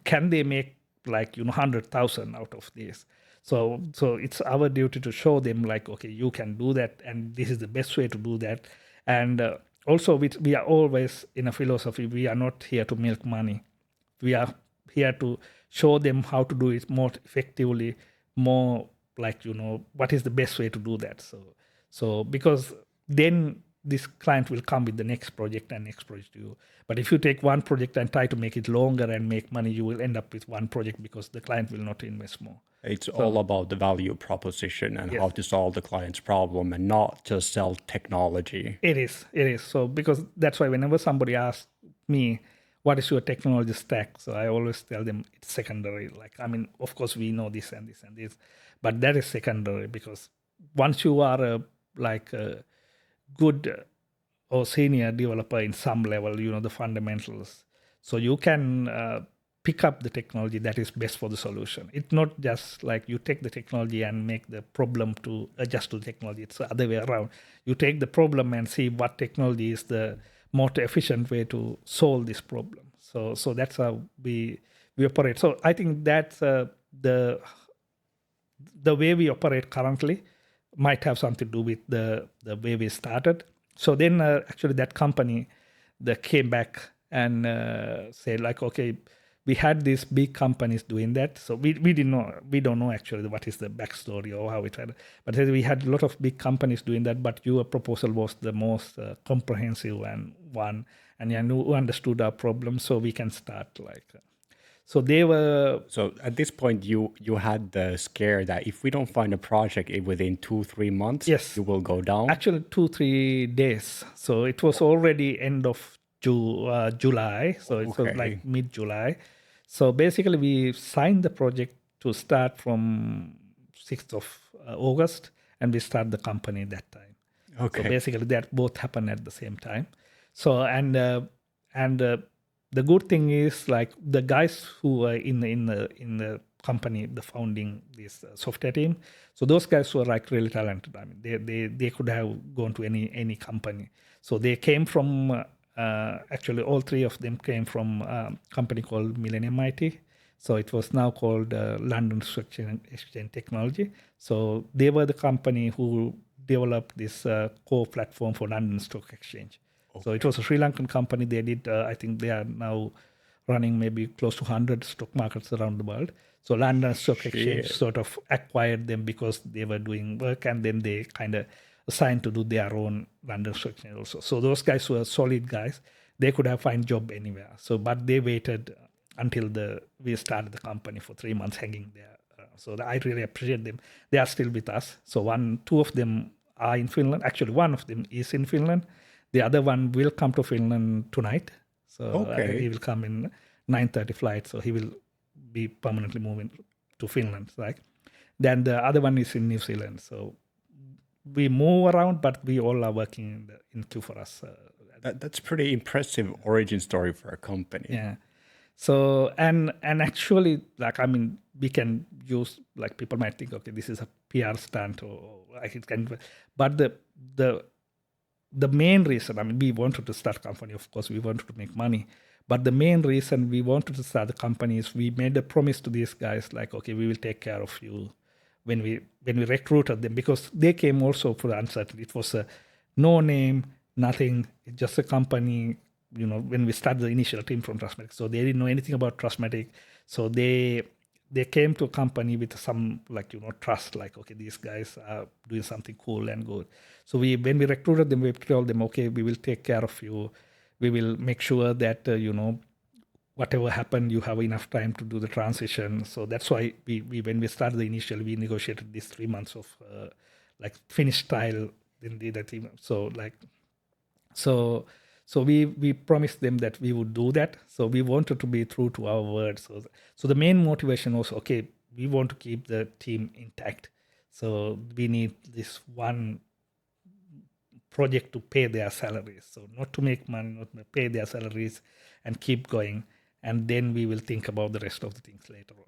can they make, like, 100,000 out of this? So it's our duty to show them, like, okay, you can do that, and this is the best way to do that. And also, we are always in a philosophy, we are not here to milk money. We are here to show them how to do it more effectively, more like, what is the best way to do that. So because then this client will come with the next project and next project to you. But if you take one project and try to make it longer and make money, you will end up with one project because the client will not invest more. It's all about the value proposition and how to solve the client's problem and not just sell technology. It is. So because that's why whenever somebody asks me, what is your technology stack? So I always tell them it's secondary. Like, I mean, of course we know this and this and this, but that is secondary because once you are a good or senior developer in some level, the fundamentals, so you can pick up the technology that is best for the solution. It's not just like you take the technology and make the problem to adjust to the technology. It's the other way around. You take the problem and see what technology is the most efficient way to solve this problem. So that's how we operate. So I think that's the way we operate currently might have something to do with the way we started. So then actually that company that came back and said, like, okay, we had these big companies doing that. So we don't know actually what is the backstory or how it had, but we had a lot of big companies doing that, but your proposal was the most comprehensive one, and you understood our problem, so we can start so they were. So at this point, you had the scare that if we don't find a project within 2-3 months, you will go down? Actually, 2-3 days. So it was already end of July. So it was like mid-July. So basically, we signed the project to start from 6th of August, and we start the company that time. Okay. So basically, that both happened at the same time. So and the good thing is, like, the guys who were in the company, the founding this software team, so those guys were like really talented. I mean, they could have gone to any company. So they came from actually all three of them came from a company called Millennium IT. So it was now called London Stock Exchange Technology. So they were the company who developed this core platform for London Stock Exchange. So it was a Sri Lankan company. They did, I think they are now running maybe close to 100 stock markets around the world. So London Stock Exchange sort of acquired them because they were doing work, and then they kind of assigned to do their own London Stock Exchange also. So those guys were solid guys. They could have found job anywhere. So, but they waited until we started the company for 3 months hanging there. So I really appreciate them. They are still with us. So two of them are in Finland. Actually, one of them is in Finland. The other one will come to Finland tonight. So he will come in 9:30 flight. So he will be permanently moving to Finland, right? Then the other one is in New Zealand. So we move around, but we all are working in Q for us. That's pretty impressive origin story for a company. Yeah. So and actually, like, I mean, we can use, like, people might think, okay, this is a PR stunt, or like it can, but the main reason, I mean, we wanted to start a company, of course, we wanted to make money, but the main reason we wanted to start the company is we made a promise to these guys, like, okay, we will take care of you when we recruited them, because they came also for the uncertainty. It was a no name, nothing, it's just a company, when we started the initial team from Trustmatic. So they didn't know anything about Trustmatic. So they came to a company with some, like, trust, like, okay, these guys are doing something cool and good. So when we recruited them, we told them, okay, we will take care of you. We will make sure that, whatever happened, you have enough time to do the transition. So that's why we when we started the initial, we negotiated these 3 months of like Finnish style in the team. So we promised them that we would do that. So we wanted to be true to our word. So the main motivation was, okay, we want to keep the team intact. So we need this one project to pay their salaries. So not to make money, not to pay their salaries and keep going. And then we will think about the rest of the things later on.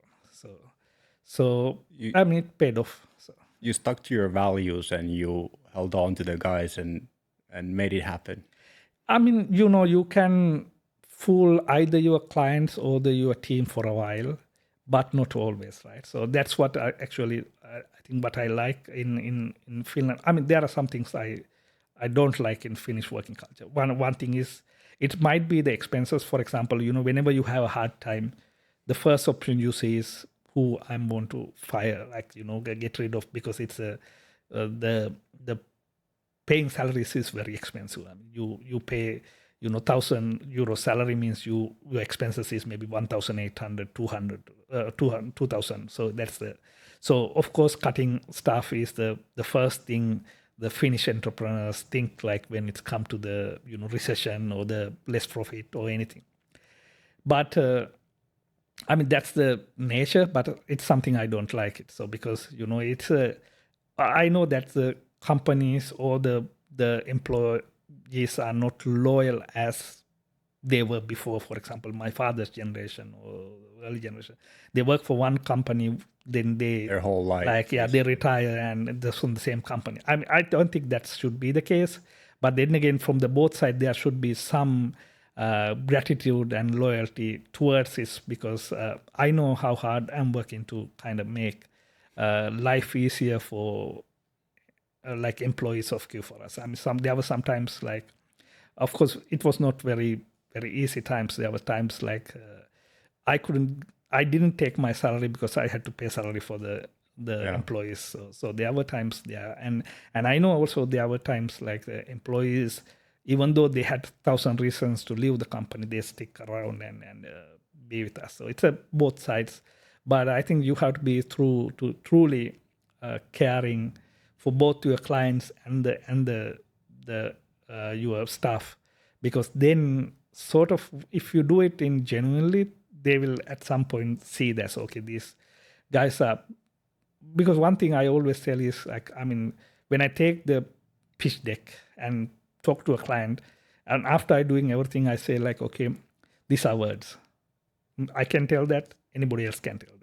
So I mean, it paid off. So you stuck to your values and you held on to the guys and made it happen. I mean, you can fool either your clients or your team for a while, but not always, right? So that's what I think what I like in Finland. I mean, there are some things I don't like in Finnish working culture. One thing is, it might be the expenses. For example, whenever you have a hard time, the first option you see is who I want to fire, like, get rid of, because it's the paying salaries is very expensive. I mean, you pay, 1,000 euro salary means your expenses is maybe 1,800, 2,000. So of course, cutting staff is the first thing the Finnish entrepreneurs think, like, when it's come to the recession or the less profit or anything. But I mean, that's the nature, but it's something I don't like it. So because it's I know that the companies or the employees are not loyal as they were before. For example, my father's generation or early generation, they work for one company, then their whole life, like, they retire and they're from the same company. I mean, I don't think that should be the case. But then again, from the both sides, there should be some gratitude and loyalty towards this, because I know how hard I'm working to kind of make life easier for like employees of Q for us. I mean, there were sometimes, like, of course, it was not very, very easy times. There were times like I didn't take my salary because I had to pay salary for the employees. So there were times there, and I know also there were times like the employees, even though they had 1,000 reasons to leave the company, they stick around and be with us. So it's both sides, but I think you have to be truly caring for both your clients and your staff, because then sort of, if you do it in genuinely, they will at some point see that, okay, these guys are, because one thing I always tell is, like, I mean, when I take the pitch deck and talk to a client, and after I doing everything, I say, like, okay, these are words. I can tell that, anybody else can tell that.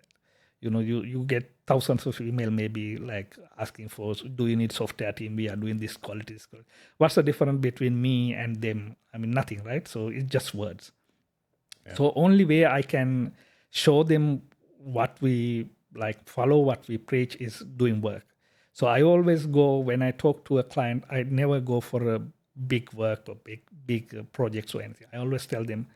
You get thousands of email, maybe, like, asking for, do you need software team? We are doing this quality. What's the difference between me and them? I mean, nothing, right? So it's just words. Yeah. So only way I can show them what we, like, follow what we preach is doing work. So I always go, when I talk to a client, I never go for a big work or big projects or anything. I always tell them,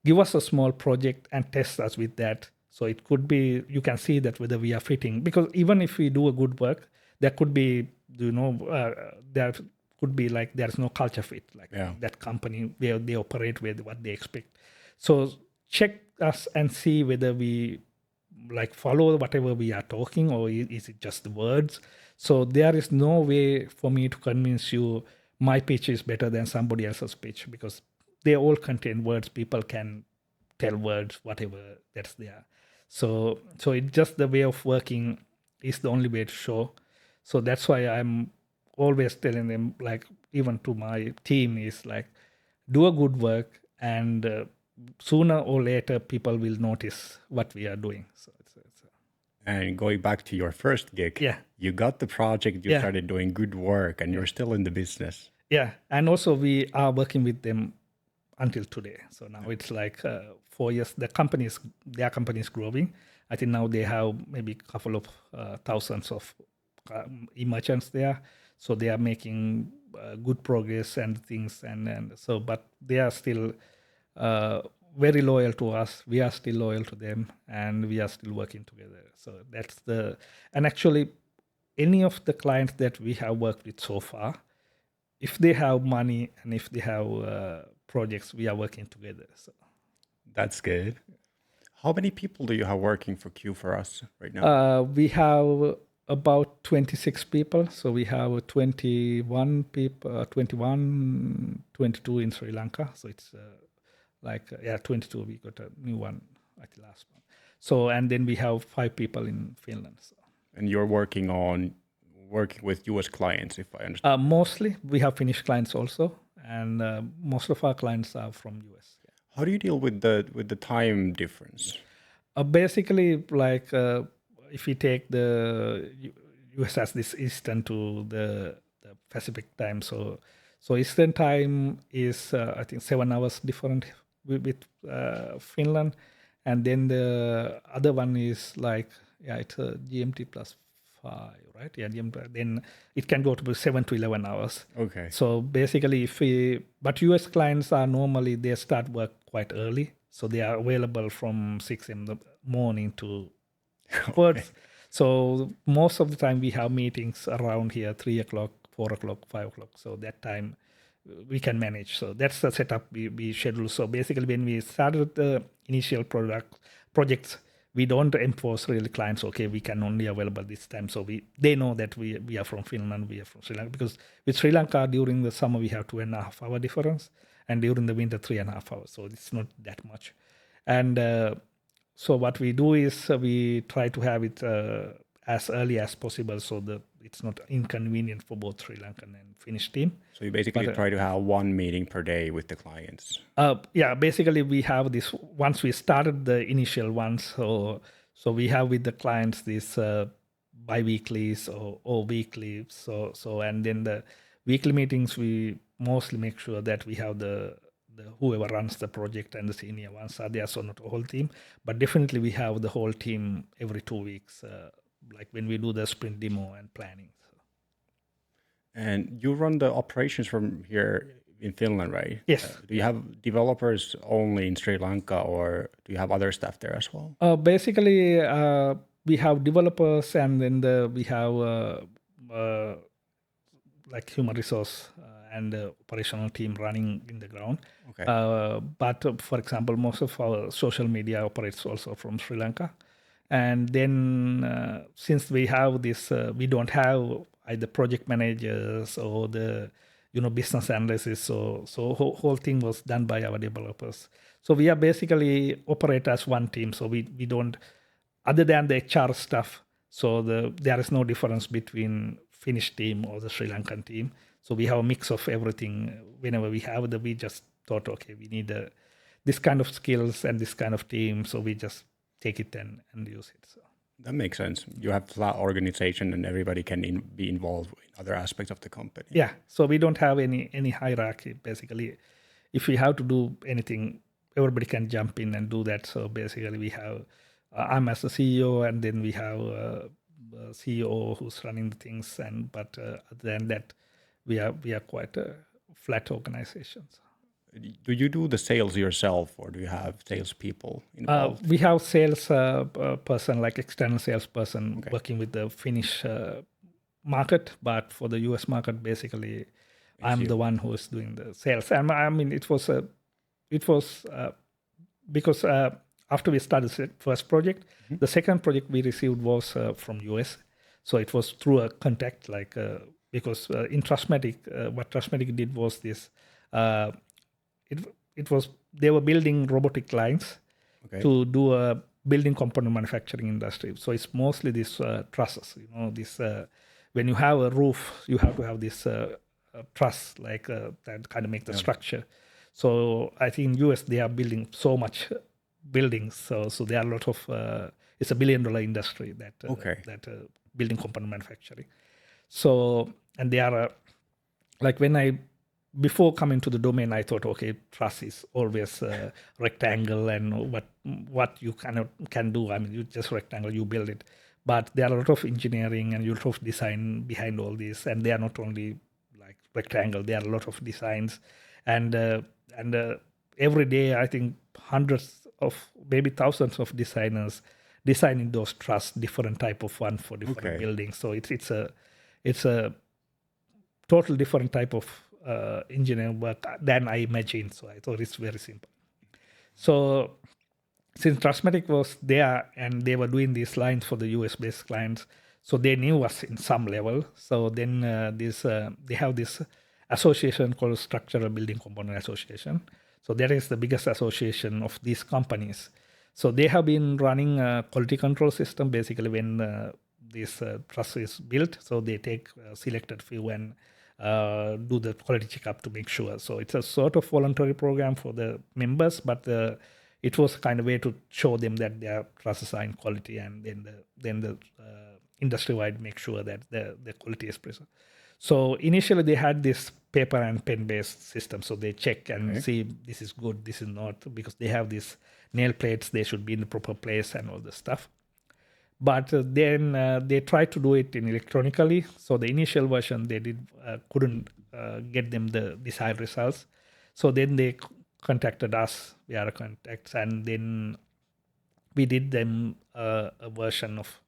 give us a small project and test us with that. So it could be, you can see that whether we are fitting, because even if we do a good work, there could be, there could be, like, there's no culture fit, like that company where they operate with what they expect. So check us and see whether we, like, follow whatever we are talking, or is it just the words. So there is no way for me to convince you my pitch is better than somebody else's pitch, because they all contain words. People can tell words, whatever that's there. So it's just the way of working is the only way to show. So that's why I'm always telling them, like, even to my team, is like, do a good work, and sooner or later people will notice what we are doing. So and going back to your first gig, yeah, you got the project, you started doing good work, and you're still in the business. Yeah, and also we are working with them until today. So now it's like 4 years. Their company is growing. I think now they have maybe a couple of thousands of merchants there. So they are making good progress and things, and so, but they are still very loyal to us. We are still loyal to them, and we are still working together. So that's and actually any of the clients that we have worked with so far, if they have money and if they have projects, we are working together. So that's good. How many people do you have working for Q for us right now? We have about 26 people. So we have 21 people, 22 in Sri Lanka. So it's 22. We got a new one like last month. So, and then we have 5 people in Finland. So. And you're working with US clients, if I understand. Mostly we have Finnish clients also, and most of our clients are from US. Yeah. How do you deal with the time difference? Basically, like if we take the US as this Eastern to the Pacific time, so Eastern time is I think 7 hours different with Finland, and then the other one is like it's a GMT plus 5, right? Yeah, then it can go to 7 to 11 hours. Okay. So basically, but US clients are normally, they start work quite early. So they are available from 6 in the morning to okay. So most of the time we have meetings around here, 3 o'clock, 4 o'clock, 5 o'clock. So that time we can manage. So that's the setup we schedule. So basically when we started the initial projects, we don't enforce really clients, okay, we can only available this time. So they know that we are from Finland, we are from Sri Lanka. Because with Sri Lanka, during the summer, we have 2.5 hour difference. And during the winter, 3.5 hours. So it's not that much. And so what we do is we try to have it as early as possible so that it's not inconvenient for both Sri Lankan and Finnish team. So you basically try to have one meeting per day with the clients. Yeah, basically we have this, once we started the initial ones, so we have with the clients this bi-weeklies or weekly. So and then the weekly meetings, we mostly make sure that we have the whoever runs the project and the senior ones are there, so not a whole team, but definitely we have the whole team every 2 weeks, like when we do the sprint demo and planning. So. And you run the operations from here in Finland, right? Yes. Do you have developers only in Sri Lanka, or do you have other staff there as well? Basically, we have developers, and then we have like human resource and the operational team running in the ground. Okay. But for example, most of our social media operates also from Sri Lanka. And then since we have this, we don't have either project managers or the business analysts. So whole thing was done by our developers. So we are basically operate as one team. So we don't, other than the HR stuff. So there is no difference between Finnish team or the Sri Lankan team. So we have a mix of everything. Whenever we have we just thought, okay, we need this kind of skills and this kind of team. So we just take it and use it. So that makes sense. You have flat organization and everybody can be involved in other aspects of the company. Yeah. So we don't have any hierarchy. Basically, if we have to do anything, everybody can jump in and do that. So basically we have, I'm as a CEO, and then we have a CEO who's running the things. But other than that, we are quite a flat organization. Do you do the sales yourself, or do you have salespeople involved? We have sales person, like external salesperson, working with the Finnish market, but for the US market, basically, I'm the one who is doing the sales. And I mean, it was because after we started the first project, the second project we received was from US, so it was through a contact, like because in Trustmatic, what Trustmatic did was this. It was they were building robotic lines to do building component manufacturing industry. So it's mostly this trusses. This when you have a roof, you have to have this truss that kind of make the structure. So I think in US they are building so much buildings. So there are a lot of it's a $1 billion industry that building component manufacturing. So and they are like before coming to the domain, I thought, okay, truss is always rectangle, and what you can do. I mean, you just rectangle, you build it. But there are a lot of engineering and a lot of design behind all this, and they are not only like rectangle. There are a lot of designs, and every day I think hundreds of maybe thousands of designers designing those truss, different type of one for different buildings. So it's a total different type of engineering work than I imagined. So I thought it's very simple. So since Trustmatic was there and they were doing these lines for the US-based clients, so they knew us in some level. So then they have this association called Structural Building Component Association. So that is the biggest association of these companies. So they have been running a quality control system basically when this truss is built. So they take a selected few and do the quality checkup to make sure. So it's a sort of voluntary program for the members, but it was kind of way to show them that their trusses are in quality, and then the industry-wide make sure that the quality is preserved. So initially they had this paper and pen-based system. So they check and see this is good, this is not, because they have these nail plates, they should be in the proper place and all the stuff. But then they tried to do it in electronically. So the initial version they couldn't get them the desired results. So then they contacted us via our contacts, and then we did them a version of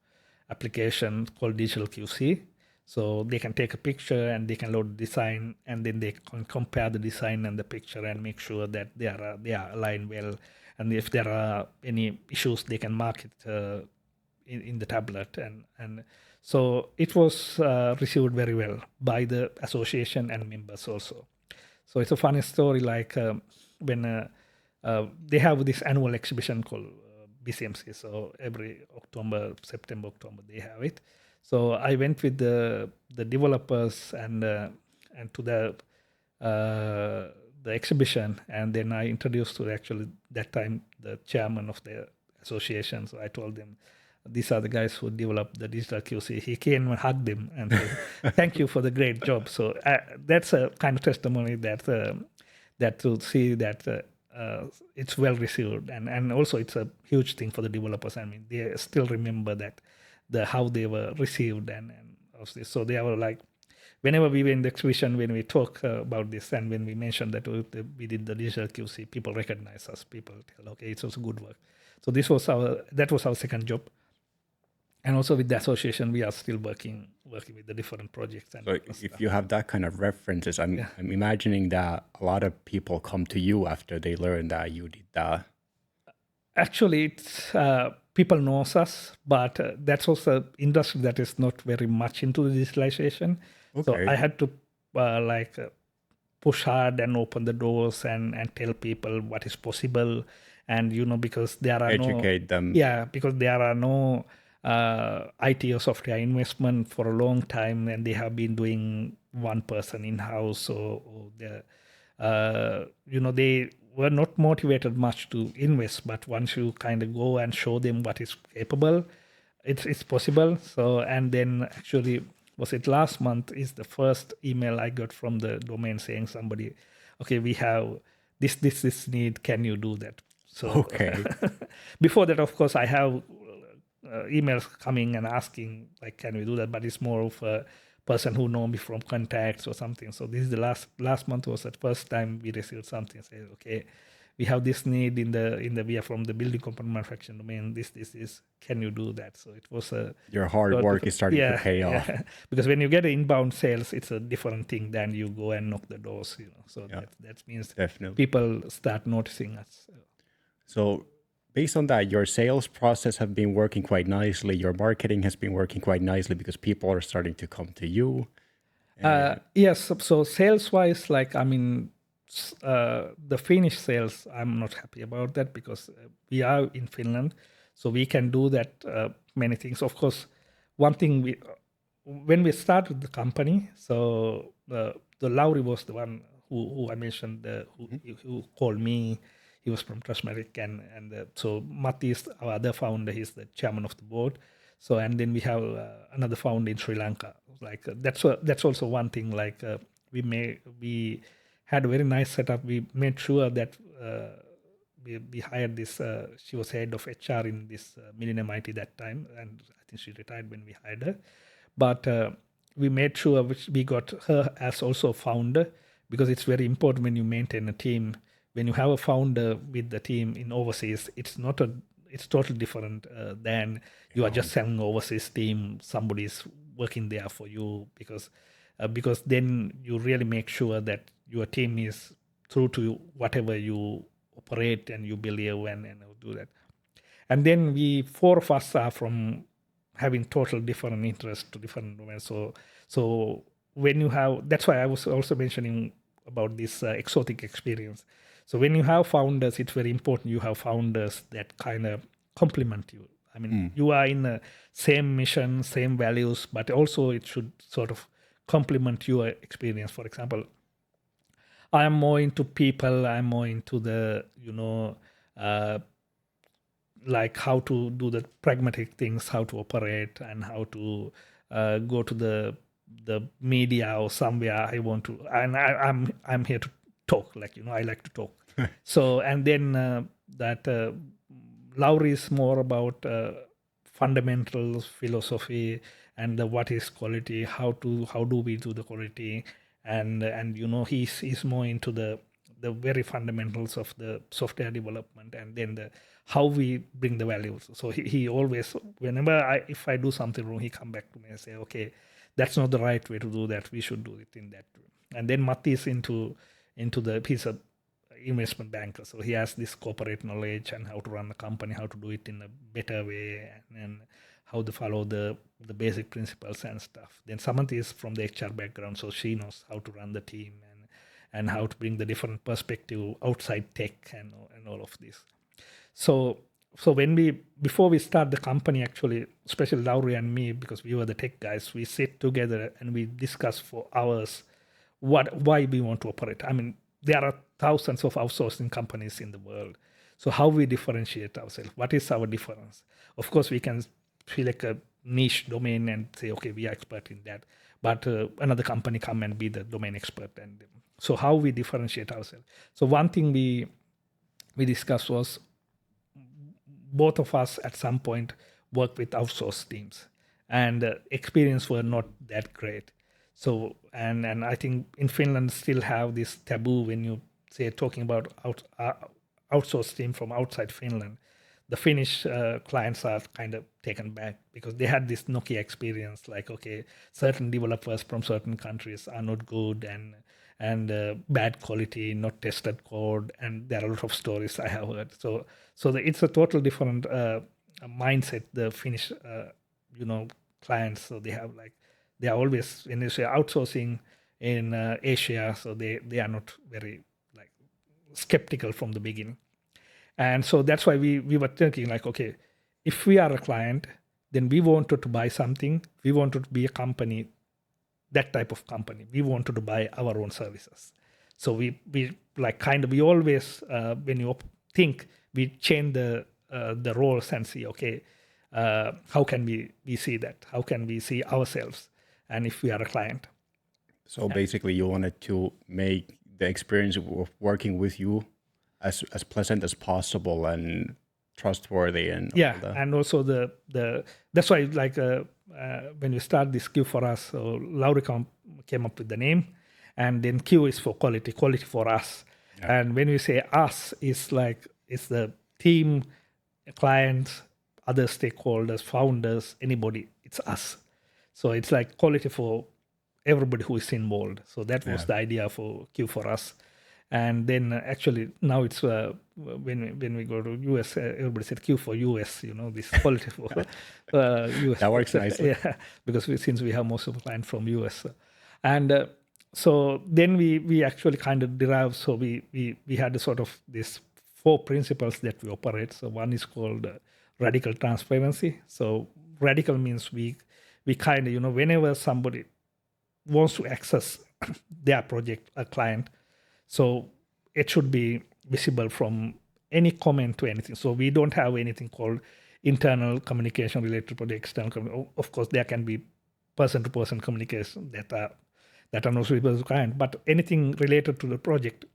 application called Digital QC. So they can take a picture and they can load the design, and then they can compare the design and the picture and make sure that they are aligned well. And if there are any issues, they can mark it in the tablet. And so it was received very well by the association and members also. So it's a funny story, like when they have this annual exhibition called BCMC. So every September, October, they have it. So I went with the developers and to the exhibition, and then I introduced to actually that time the chairman of the association. So I told them, these are the guys who developed the digital QC. He came and hugged them and said, "Thank you for the great job." So that's a kind of testimony that to see that it's well received, and also it's a huge thing for the developers. I mean, they still remember that how they were received and so they were like, whenever we were in the exhibition, when we talk about this and when we mentioned that we did the digital QC, people recognize us. People tell, okay, it's also good work. So that was our second job. And also with the association, we are still working with the different projects. And so if you have that kind of references, I'm imagining that a lot of people come to you after they learn that you did that. Actually, it's people knows us, but that's also an industry that is not very much into the digitalization. So I had to push hard and open the doors and tell people what is possible, and because there are educate them. Yeah, because there are no IT or software investment for a long time, and they have been doing one person in house, or they were not motivated much to invest. But once you kind of go and show them what is capable, it's possible. So, and then actually, was it last month is the first email I got from the domain saying somebody, okay, we have this need, can you do that? So before that, of course, I have emails coming and asking, like, can we do that? But it's more of a person who know me from contacts or something. So this is the last month was the first time we received something. Say, okay, we have this need we are from the building component manufacturing domain. This is, can you do that? So it was your hard work is starting to pay off. Because when you get inbound sales, it's a different thing than you go and knock the doors. So that means definitely people start noticing us. So based on that, your sales process have been working quite nicely. Your marketing has been working quite nicely because people are starting to come to you. Yes. So sales-wise, the Finnish sales, I'm not happy about that because we are in Finland. So we can do that many things. Of course, one thing when we started the company, so the Lauri was the one who I mentioned, who called me. He was from Trustmatic, and so Matti is our other founder. He's the chairman of the board. So, and then we have another founder in Sri Lanka. Like that's also one thing. Like we had a very nice setup. We made sure that we hired this. She was head of HR in this Millennium IT that time, and I think she retired when we hired her. But we made sure we got her as also founder, because it's very important when you maintain a team. When you have a founder with the team in overseas, it's totally different than you are just selling overseas team. Somebody's working there for you, because then you really make sure that your team is true to whatever you operate and you believe and do that. And then four of us are from having total different interests to different domains. So when you have, that's why I was also mentioning about this exotic experience. So when you have founders, it's very important you have founders that kind of complement you. I mean, you are in the same mission, same values, but also it should sort of complement your experience. For example, I am more into people. I'm more into the, like how to do the pragmatic things, how to operate, and how to go to the media or somewhere. I want to, and I'm here to talk. Like I like to talk. So, and then Lauri is more about fundamentals, philosophy, and what is quality. How do we do the quality, and he's more into the very fundamentals of the software development, and then how we bring the values. So he always, whenever if I do something wrong, he come back to me and say, okay, that's not the right way to do that. We should do it in that way. And then Matti is into he's a investment banker, so he has this corporate knowledge and how to run the company, how to do it in a better way, and how to follow the basic principles and stuff. Then Samanthi is from the HR background, so she knows how to run the team and how to bring the different perspective outside tech and all of this. So before we start the company, actually, especially Lauri and me, because we were the tech guys, we sit together and we discuss for hours why we want to operate. I mean, there are thousands of outsourcing companies in the world. So how we differentiate ourselves? What is our difference? Of course, we can feel like a niche domain and say, okay, we are expert in that. But another company come and be the domain expert. And so how we differentiate ourselves? So one thing we discussed was both of us at some point work with outsourced teams, and experience were not that great. So, and I think in Finland still have this taboo when you say talking about outsourced team from outside Finland. The Finnish clients are kind of taken back because they had this Nokia experience, like, okay, certain developers from certain countries are not good and bad quality, not tested code, and there are a lot of stories I have heard. So it's a total different mindset, the Finnish clients. So they are always, when you say outsourcing in Asia, so they are not very skeptical from the beginning. And so that's why we were thinking like, okay, if we are a client, then we wanted to buy something. We wanted to be a company, that type of company. We wanted to buy our own services. So we always, when you think, we change the roles and see, okay, how can we see that? How can we see ourselves? And if we are a client. So basically you wanted to make the experience of working with you as pleasant as possible and trustworthy, and and also the that's why when you start this Q for us, so Lauri came up with the name, and then Q is for quality for us. And when we say us, it's the team, clients, other stakeholders, founders, anybody, it's us. So it's like quality for everybody who is involved. So that was the idea for Q for us. And then actually now it's when we go to US, everybody said Q for US, this quality for US. That works nicely. Yeah, because since we have most of the clients from US. And so then we actually kind of derived, so we had a sort of these 4 principles that we operate. So one is called radical transparency. So radical means we kind of, whenever somebody wants to access their project, a client, so it should be visible from any comment to anything. So we don't have anything called internal communication related to project, external. Of course, there can be person-to-person communication that are not visible to the client, but anything related to the project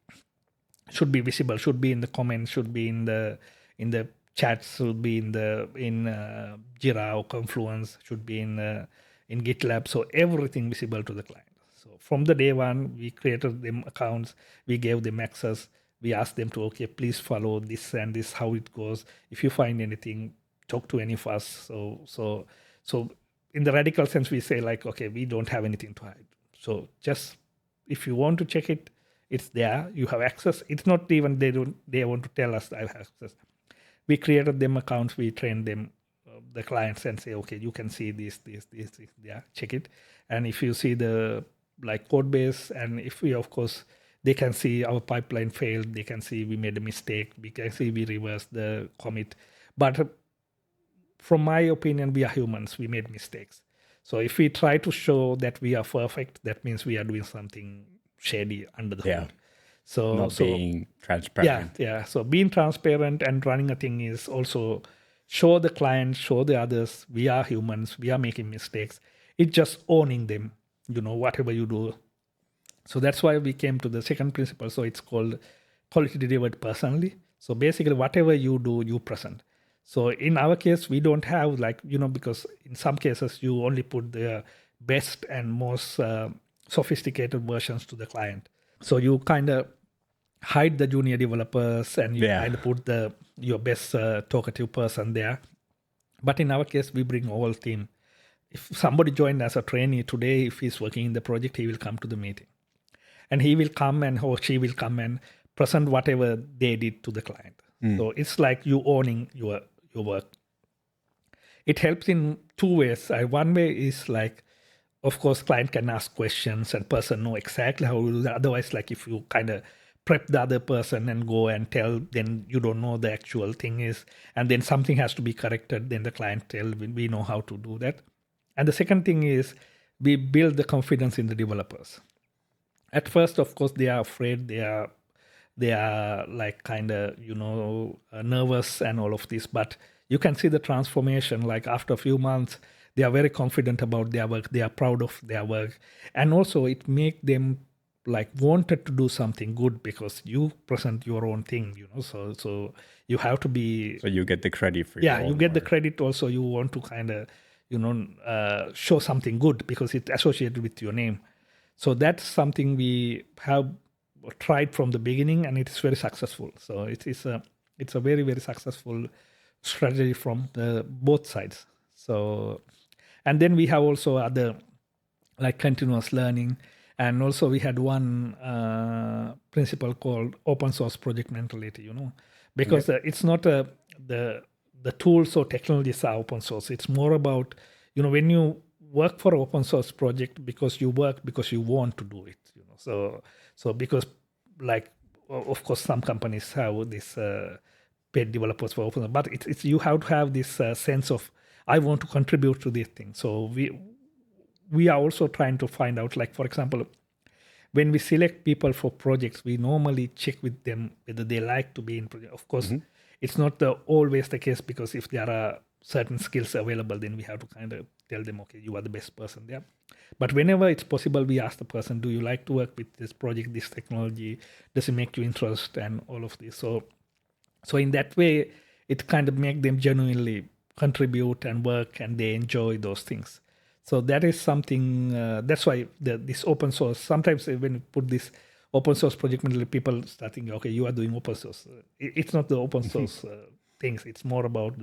should be visible, should be in the comments, should be in the chats, should be in Jira or Confluence, should be in GitLab. So everything visible to the client. So from the day one, we created them accounts, we gave them access, we asked them to, okay, please follow this and this, how it goes. If you find anything, talk to any of us. So in the radical sense, we say like, okay, we don't have anything to hide. So just if you want to check it, it's there. You have access. It's not even they want to tell us I have access. We created them accounts. We trained them, the clients, and say, okay, you can see this. Yeah, check it. And if you see the code base, and if we, of course, they can see our pipeline failed. They can see we made a mistake. We can see we reversed the commit. But from my opinion, we are humans. We made mistakes. So if we try to show that we are perfect, that means we are doing something shady under the hood. So not being transparent. Yeah. So being transparent and running a thing is also show the client, show the others, we are humans, we are making mistakes. It's just owning them, whatever you do. So that's why we came to the second principle. So it's called quality delivered personally. So basically whatever you do, you present. So in our case, we don't have because in some cases you only put the best and most sophisticated versions to the client. So you kind of hide the junior developers and you kind of put your best talkative person there. But in our case, we bring whole team. If somebody joined as a trainee today, if he's working in the project, he will come to the meeting. And he will come or she will come and present whatever they did to the client. So it's like you owning your work. It helps in two ways. One way is of course, client can ask questions and person know exactly how to do that. Otherwise, if you kind of prep the other person and go and tell, then you don't know the actual thing is, and then something has to be corrected, then the client tell, we know how to do that. And the second thing is we build the confidence in the developers. At first, of course, they are afraid, they are nervous and all of this, but you can see the transformation. After a few months, they are very confident about their work. They are proud of their work. And also it make them wanted to do something good because you present your own thing, so you have to be. So you get the credit for you get the credit also. You want to kind of, show something good because it's associated with your name. So that's something we have tried from the beginning, and it is very successful. So it's a very, very successful strategy from both sides. So, and then we have also other continuous learning, and also we had one principle called open source project mentality. Because it's not the tools or technologies are open source. It's more about when you work for an open source project because you work because you want to do it. So because of course some companies have this paid developers for open, but it's you have to have this sense of I want to contribute to this thing. So we are also trying to find out, for example, when we select people for projects, we normally check with them whether they like to be in project. Of course, it's not always the case, because if there are certain skills available, then we have to kind of tell them, okay, you are the best person there. But whenever it's possible, we ask the person, do you like to work with this project, this technology? Does it make you interest and all of this? So in that way, it kind of make them genuinely contribute and work, and they enjoy those things. So that is something, that's why this open source, sometimes when you put this open source project, people start thinking, okay, you are doing open source. It's not the open source things. It's more about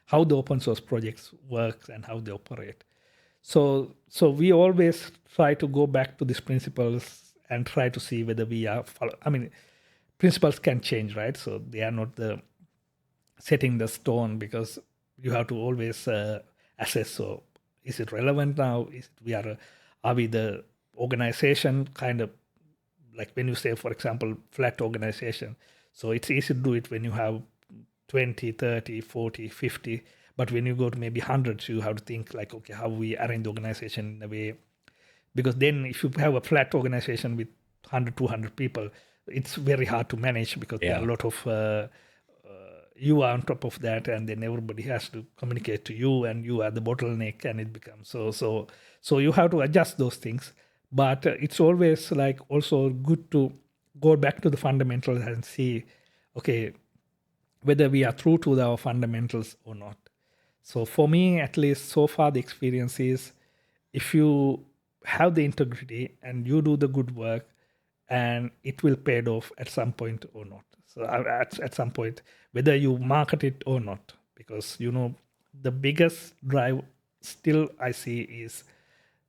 how the open source projects work and how they operate. So we always try to go back to these principles and try to see whether we are principles can change, right? So they are not setting the stone, because you have to always assess. So is it relevant now? Are we the organization kind of when you say, for example, flat organization? So it's easy to do it when you have 20, 30, 40, 50. But when you go to maybe hundreds, you have to think like, okay, how we arrange the organization in a way. Because then if you have a flat organization with 100, 200 people, it's very hard to manage because there are a lot of you are on top of that, and then everybody has to communicate to you, and you are the bottleneck, and it becomes so you have to adjust those things. But it's always like also good to go back to the fundamentals and see, okay, whether we are true to our fundamentals or not. So for me, at least so far, the experience is if you have the integrity and you do the good work, and it will pay off at some point or not. So at some point, whether you market it or not, because the biggest drive still I see is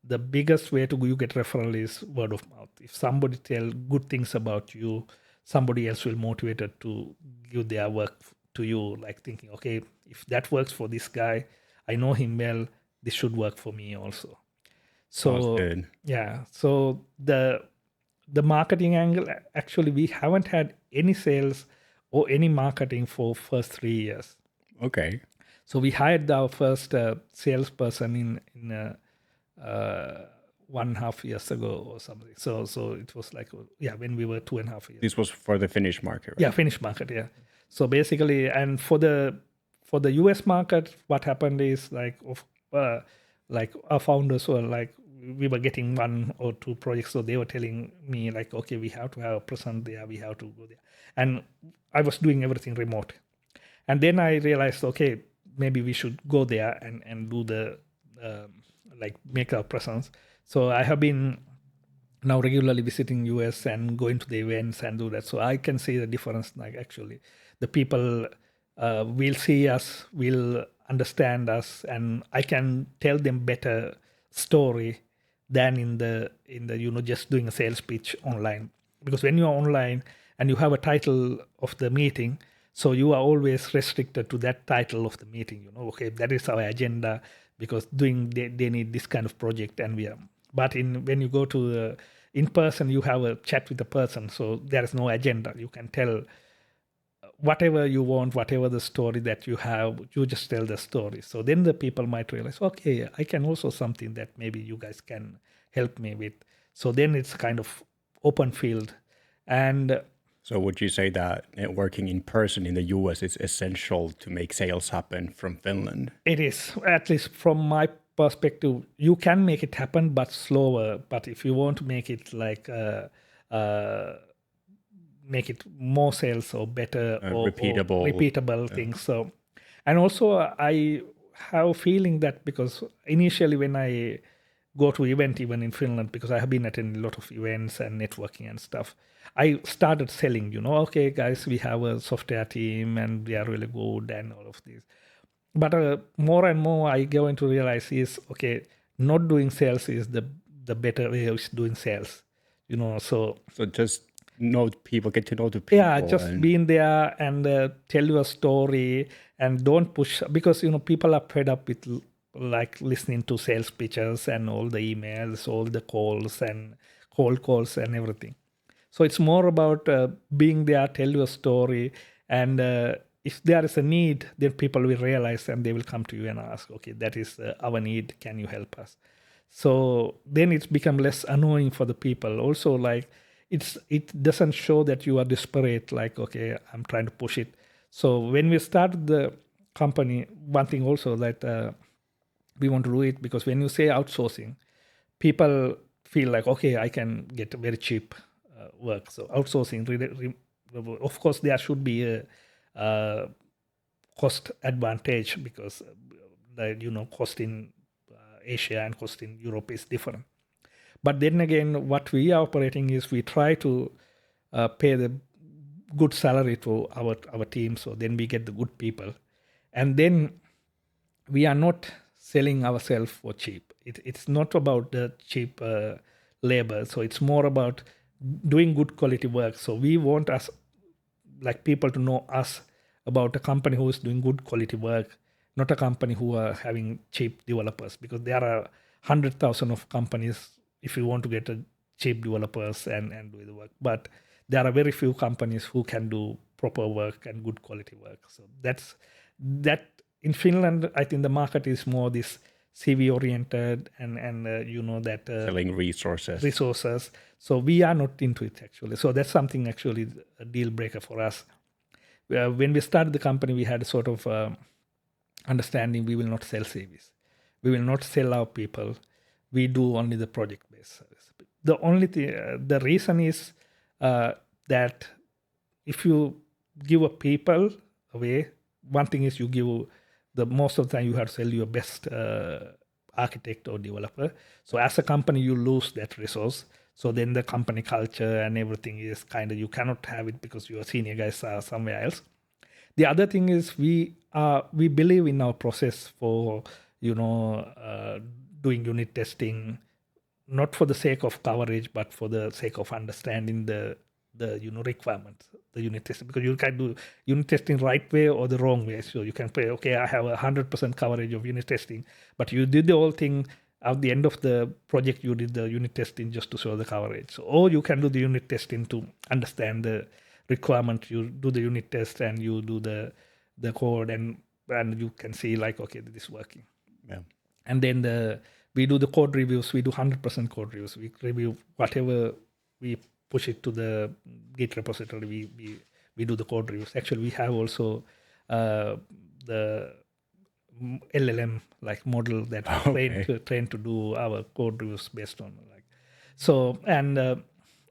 the biggest way to you get referral is word of mouth. If somebody tell good things about you, somebody else will motivated to give their work to you, like thinking, okay, if that works for this guy, I know him well, this should work for me also. So yeah, so the marketing angle, actually we haven't had any sales or any marketing for first 3 years. Okay. So we hired our first salesperson in 1.5 years ago or something. So it was like, when we were 2.5 years. This was for the Finnish market, right? Yeah, Finnish market, yeah. So basically, and for the US market, what happened is like our founders were like, we were getting 1 or 2 projects, so they were telling me like, okay, we have to have a presence there, we have to go there, and I was doing everything remote. And then I realized, okay, maybe we should go there and do the like make our presence. So I have been now regularly visiting US and going to the events and do that. So I can see the difference. Like actually, the people will see us, will understand us, and I can tell them better story than in the just doing a sales pitch online. Because when you are online and you have a title of the meeting, so you are always restricted to that title of the meeting. Okay, that is our agenda, because they need this kind of project, and we are. But when you go to in person, you have a chat with the person, so there is no agenda. You can tell whatever you want, whatever the story that you have, you just tell the story. So then the people might realize, okay, I can also something that maybe you guys can help me with. So then it's kind of open field. And so would you say that working in person in the US is essential to make sales happen from Finland? It is, at least from my perspective. You can make it happen, but slower. But if you want to make it like make it more sales or better or repeatable things. So, and also I have a feeling that because initially when I go to event even in Finland, because I have been attending a lot of events and networking and stuff, I started selling, okay guys, we have a software team and we are really good and all of this. But more and more I go into realize is, okay, not doing sales is the better way of doing sales, so just get to know the people. Yeah, just being there and tell you a story, and don't push, because people are fed up with like listening to sales pitches and all the emails, all the calls and cold calls and everything. So it's more about being there, tell you a story, and if there is a need, then people will realize and they will come to you and ask, okay, that is our need, can you help us? So then it's become less annoying for the people. Also, like it doesn't show that you are desperate, like, okay, I'm trying to push it. So when we started the company, one thing also that we want to do it, because when you say outsourcing, people feel like, okay, I can get very cheap work. So outsourcing, of course, there should be a cost advantage, because cost in Asia and cost in Europe is different. But then again, what we are operating is we try to pay the good salary to our team, so then we get the good people. And then we are not selling ourselves for cheap. It's not about the cheap labor, so it's more about doing good quality work. So we want people to know us about a company who is doing good quality work, not a company who are having cheap developers, because there are 100,000 of companies if you want to get a cheap developers and do the work. But there are very few companies who can do proper work and good quality work. So that in Finland, I think the market is more this CV oriented and that Selling resources. So we are not into it actually. So that's something actually a deal breaker for us. When we started the company, we had a sort of understanding we will not sell CVs. We will not sell our people. We do only the project-based service. The only thing, the reason is that if you give a people away, one thing is you give the most of the time you have to sell your best architect or developer. So as a company, you lose that resource. So then the company culture and everything is kind of, you cannot have it because your senior guys are somewhere else. The other thing is we believe in our process for, doing unit testing, not for the sake of coverage, but for the sake of understanding the requirements, the unit testing, because you can do unit testing right way or the wrong way. So you can say, okay, I have 100% coverage of unit testing, but you did the whole thing. At the end of the project, you did the unit testing just to show the coverage. So, or you can do the unit testing to understand the requirement. You do the unit test and you do the code, and you can see like, okay, this is working. Yeah. And then we do the code reviews. We do 100% code reviews. We review whatever, we push it to the Git repository. We do the code reviews. Actually, we have also the LLM like model that trained to do our code reviews based on like. So and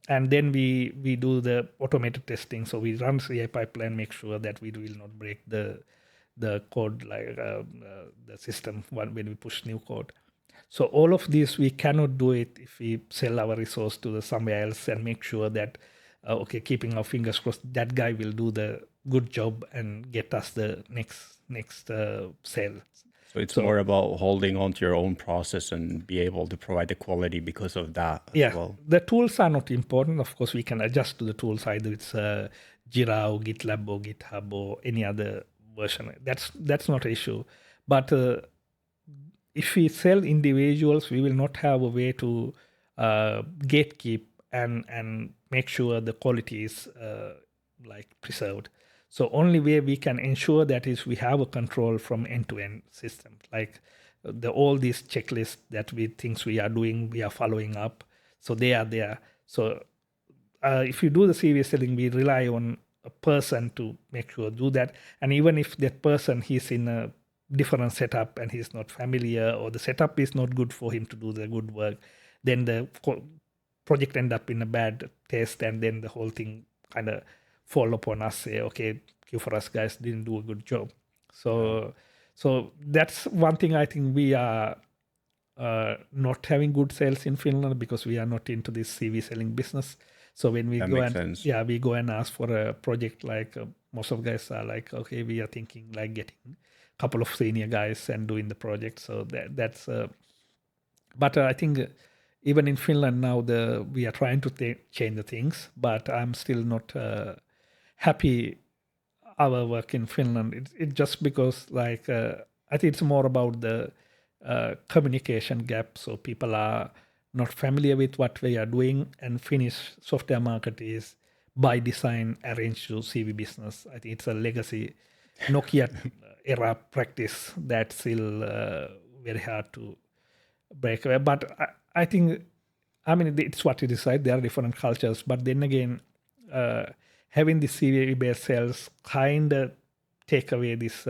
then we do the automated testing. So we run CI pipeline, make sure that we will not break the code like the system when we push new code. So all of this we cannot do it if we sell our resource to somewhere else and make sure that keeping our fingers crossed that guy will do the good job and get us the next sale. So it's more about holding on to your own process and be able to provide the quality because of that as well. The tools are not important. Of course, we can adjust to the tools, either it's Jira or GitLab or GitHub or any other version. That's not an issue. But if we sell individuals, we will not have a way to gatekeep and make sure the quality is preserved. So only way we can ensure that is we have a control from end-to-end system, like all these checklists that things we are doing, we are following up. So they are there. So if you do the CV selling, we rely on a person to make sure do that. And even if that person, he's in a different setup and he's not familiar, or the setup is not good for him to do the good work, then the project end up in a bad taste, and then the whole thing kind of fall upon us, say, okay, Q for us guys didn't do a good job. So that's one thing I think we are not having good sales in Finland, because we are not into this CV selling business. So when we we go and ask for a project, like most of guys are like, okay, we are thinking like getting a couple of senior guys and doing the project. So that's but I think even in Finland now, we are trying to change the things, but I'm still not happy our work in Finland. It's just because I think it's more about the communication gap. So people are not familiar with what we are doing, and Finnish software market is by design arranged to CV business. I think it's a legacy Nokia era practice that's still very hard to break away. But I think, it's what you decide. There are different cultures, but then again, having the CV-based sales kind of take away these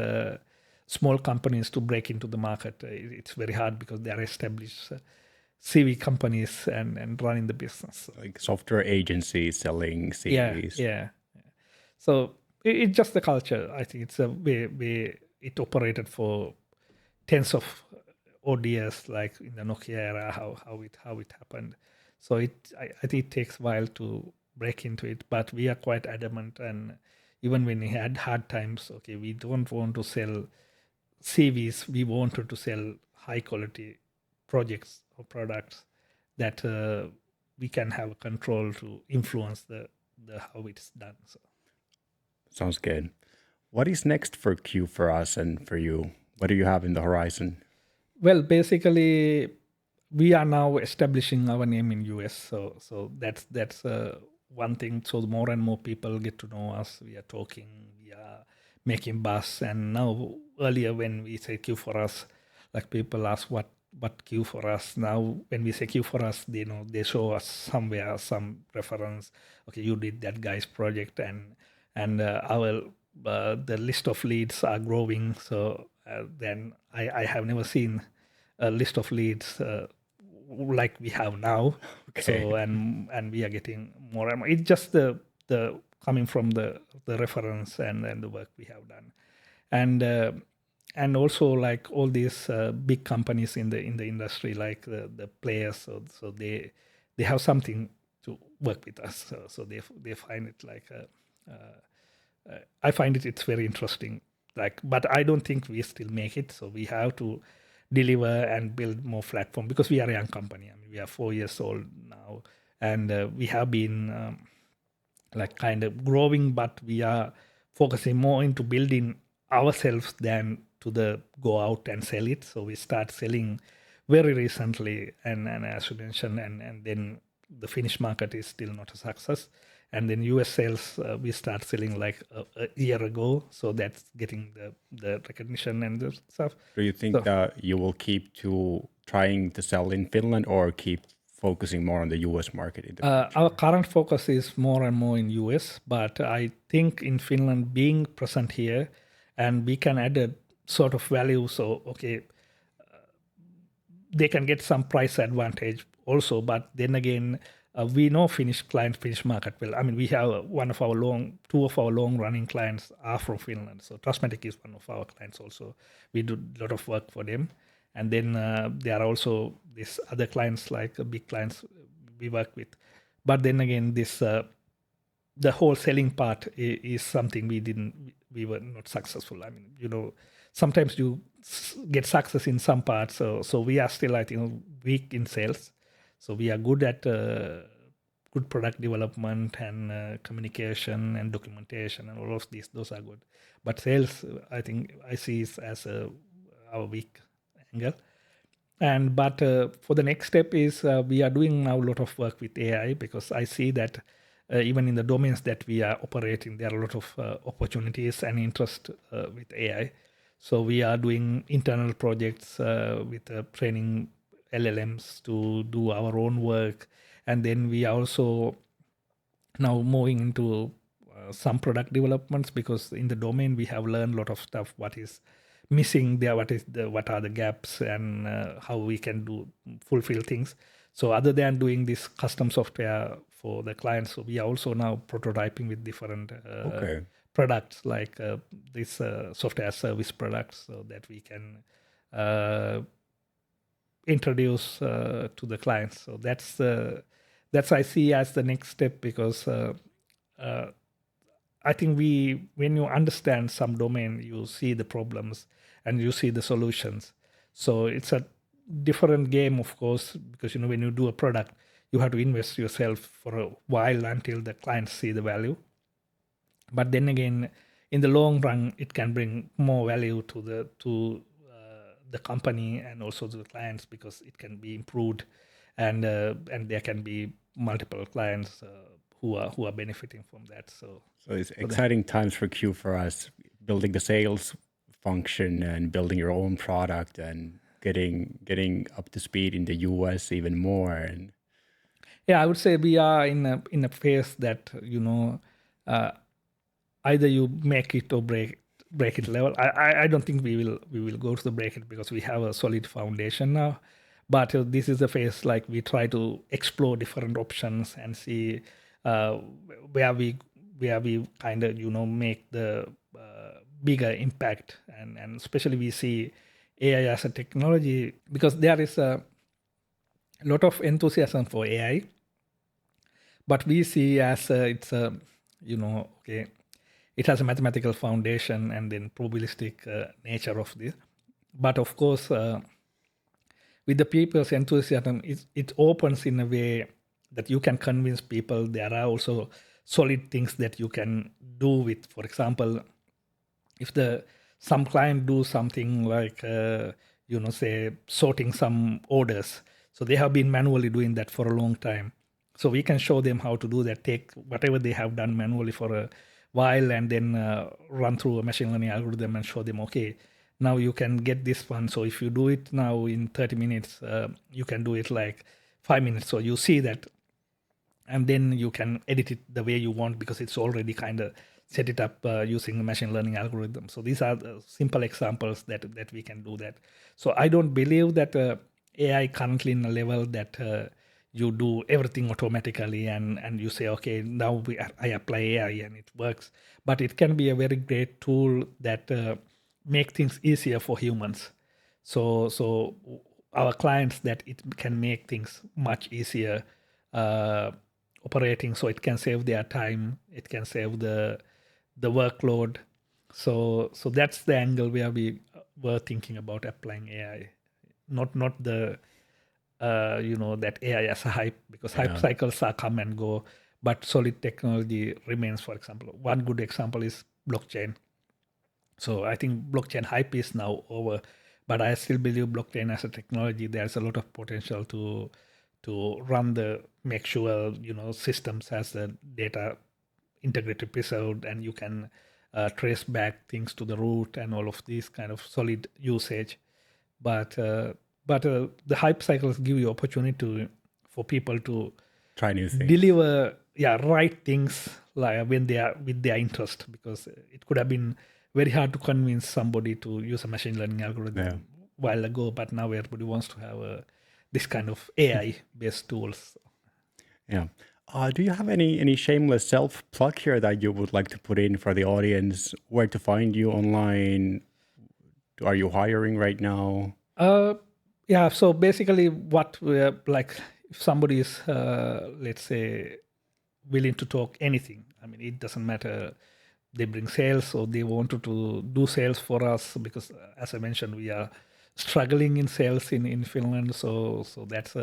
small companies to break into the market. It's very hard because they are established CV companies and running the business. Like software agencies selling CVs. Yeah. So it's just the culture. I think it's a way it operated for tens of odd years, like in the Nokia era, how it happened. So I think it takes a while to break into it, but we are quite adamant. And even when we had hard times, okay, we don't want to sell CVs. We wanted to sell high quality projects or products that we can have control to influence the how it's done. So. Sounds good. What is next for Q for us and for you? What do you have in the horizon? Well, basically, we are now establishing our name in US. So that's one thing. So more and more people get to know us. We are talking, we are making buzz. And now earlier when we say queue for us, like people ask what queue for us. Now when we say queue for us, they know, they show us somewhere some reference. Okay, you did that guy's project, and our the list of leads are growing. So then I have never seen a list of leads like we have now. Okay. So and we are getting more and more. It's just the coming from the reference and the work we have done, and also like all these big companies in the industry, like the players. So they have something to work with us. So they find it like I find it's very interesting. Like, but I don't think we still make it. So we have to deliver and build more platform, because we are a young company. I mean, we are 4 years old now, and we have been like kind of growing, but we are focusing more into building ourselves than to go out and sell it. So we start selling very recently, and as you mentioned, and then the Finnish market is still not a success. And then US sales, we start selling like a year ago. So that's getting the recognition and the stuff. Do you think that you will keep to trying to sell in Finland or keep focusing more on the US market in the future? Our current focus is more and more in US, but I think in Finland, being present here, and we can add a sort of value. So, okay, they can get some price advantage also, but then again, we know Finnish market well. I mean, we have two of our long-running clients are from Finland. So Trustmatic is one of our clients also. We do a lot of work for them. And then there are also these other clients, like big clients we work with. But then again, this the whole selling part is something we were not successful. I mean, sometimes you get success in some parts. So we are still, I think, weak in sales. So we are good at good product development and communication and documentation and all of these. Those are good. But sales, I think I see as our weak angle. But for the next step is we are doing now a lot of work with AI, because I see that even in the domains that we are operating, there are a lot of opportunities and interest with AI. So we are doing internal projects with training LLMs to do our own work. And then we are also now moving into some product developments, because in the domain we have learned a lot of stuff, what is missing there, what are the gaps, and how we can fulfill things. So other than doing this custom software for the clients, so we are also now prototyping with different products, like this software service products, so that we can introduce to the clients. So that's I see as the next step, because I think when you understand some domain, you see the problems and you see the solutions. So it's a different game, of course, because when you do a product, you have to invest yourself for a while until the clients see the value. But then again, in the long run, it can bring more value to the company and also to the clients, because it can be improved, and there can be multiple clients who are benefiting from that. So it's exciting times for Q for us, building the sales function and building your own product and getting up to speed in the US even more. And yeah, I would say we are in a phase that either you make it or break it level. I don't think we will go to the break it, because we have a solid foundation now. But this is a phase like we try to explore different options and see where we kind of make the bigger impact, and especially we see AI as a technology, because there is a lot of enthusiasm for AI, but we see as it's a okay, it has a mathematical foundation and then probabilistic nature of this. But of course, with the people's enthusiasm, it opens in a way that you can convince people there are also solid things that you can do with. For example, if some client do something like say sorting some orders, so they have been manually doing that for a long time. So we can show them how to do that, take whatever they have done manually for a while and then run through a machine learning algorithm and show them, okay, now you can get this one. So if you do it now in 30 minutes, you can do it like 5 minutes. So you see that, and then you can edit it the way you want because it's already kind of set it up using a machine learning algorithm. So these are the simple examples that we can do that. So I don't believe that AI currently in a level that you do everything automatically and you say, okay, now I apply AI and it works. But it can be a very great tool that make things easier for humans. So our clients, that it can make things much easier operating, so it can save their time, it can save the workload. So that's the angle where we were thinking about applying AI, not the that AI as a hype, because hype cycles are come and go, but solid technology remains. For example, one good example is blockchain. So I think blockchain hype is now over, but I still believe blockchain as a technology, there's a lot of potential to run make sure systems has the data integrity preserved, and you can trace back things to the root and all of these kind of solid usage. But the hype cycles give you opportunity for people to try new things, deliver right things like when they are with their interest, because it could have been very hard to convince somebody to use a machine learning algorithm a while ago, but now everybody wants to have this kind of AI based tools. Yeah. Do you have any shameless self plug here that you would like to put in for the audience? Where to find you online? Are you hiring right now? Yeah. So basically, what we're like, if somebody is, let's say, willing to talk anything, I mean, it doesn't matter. They bring sales or they want to do sales for us, because as I mentioned, we are struggling in sales in Finland. So that's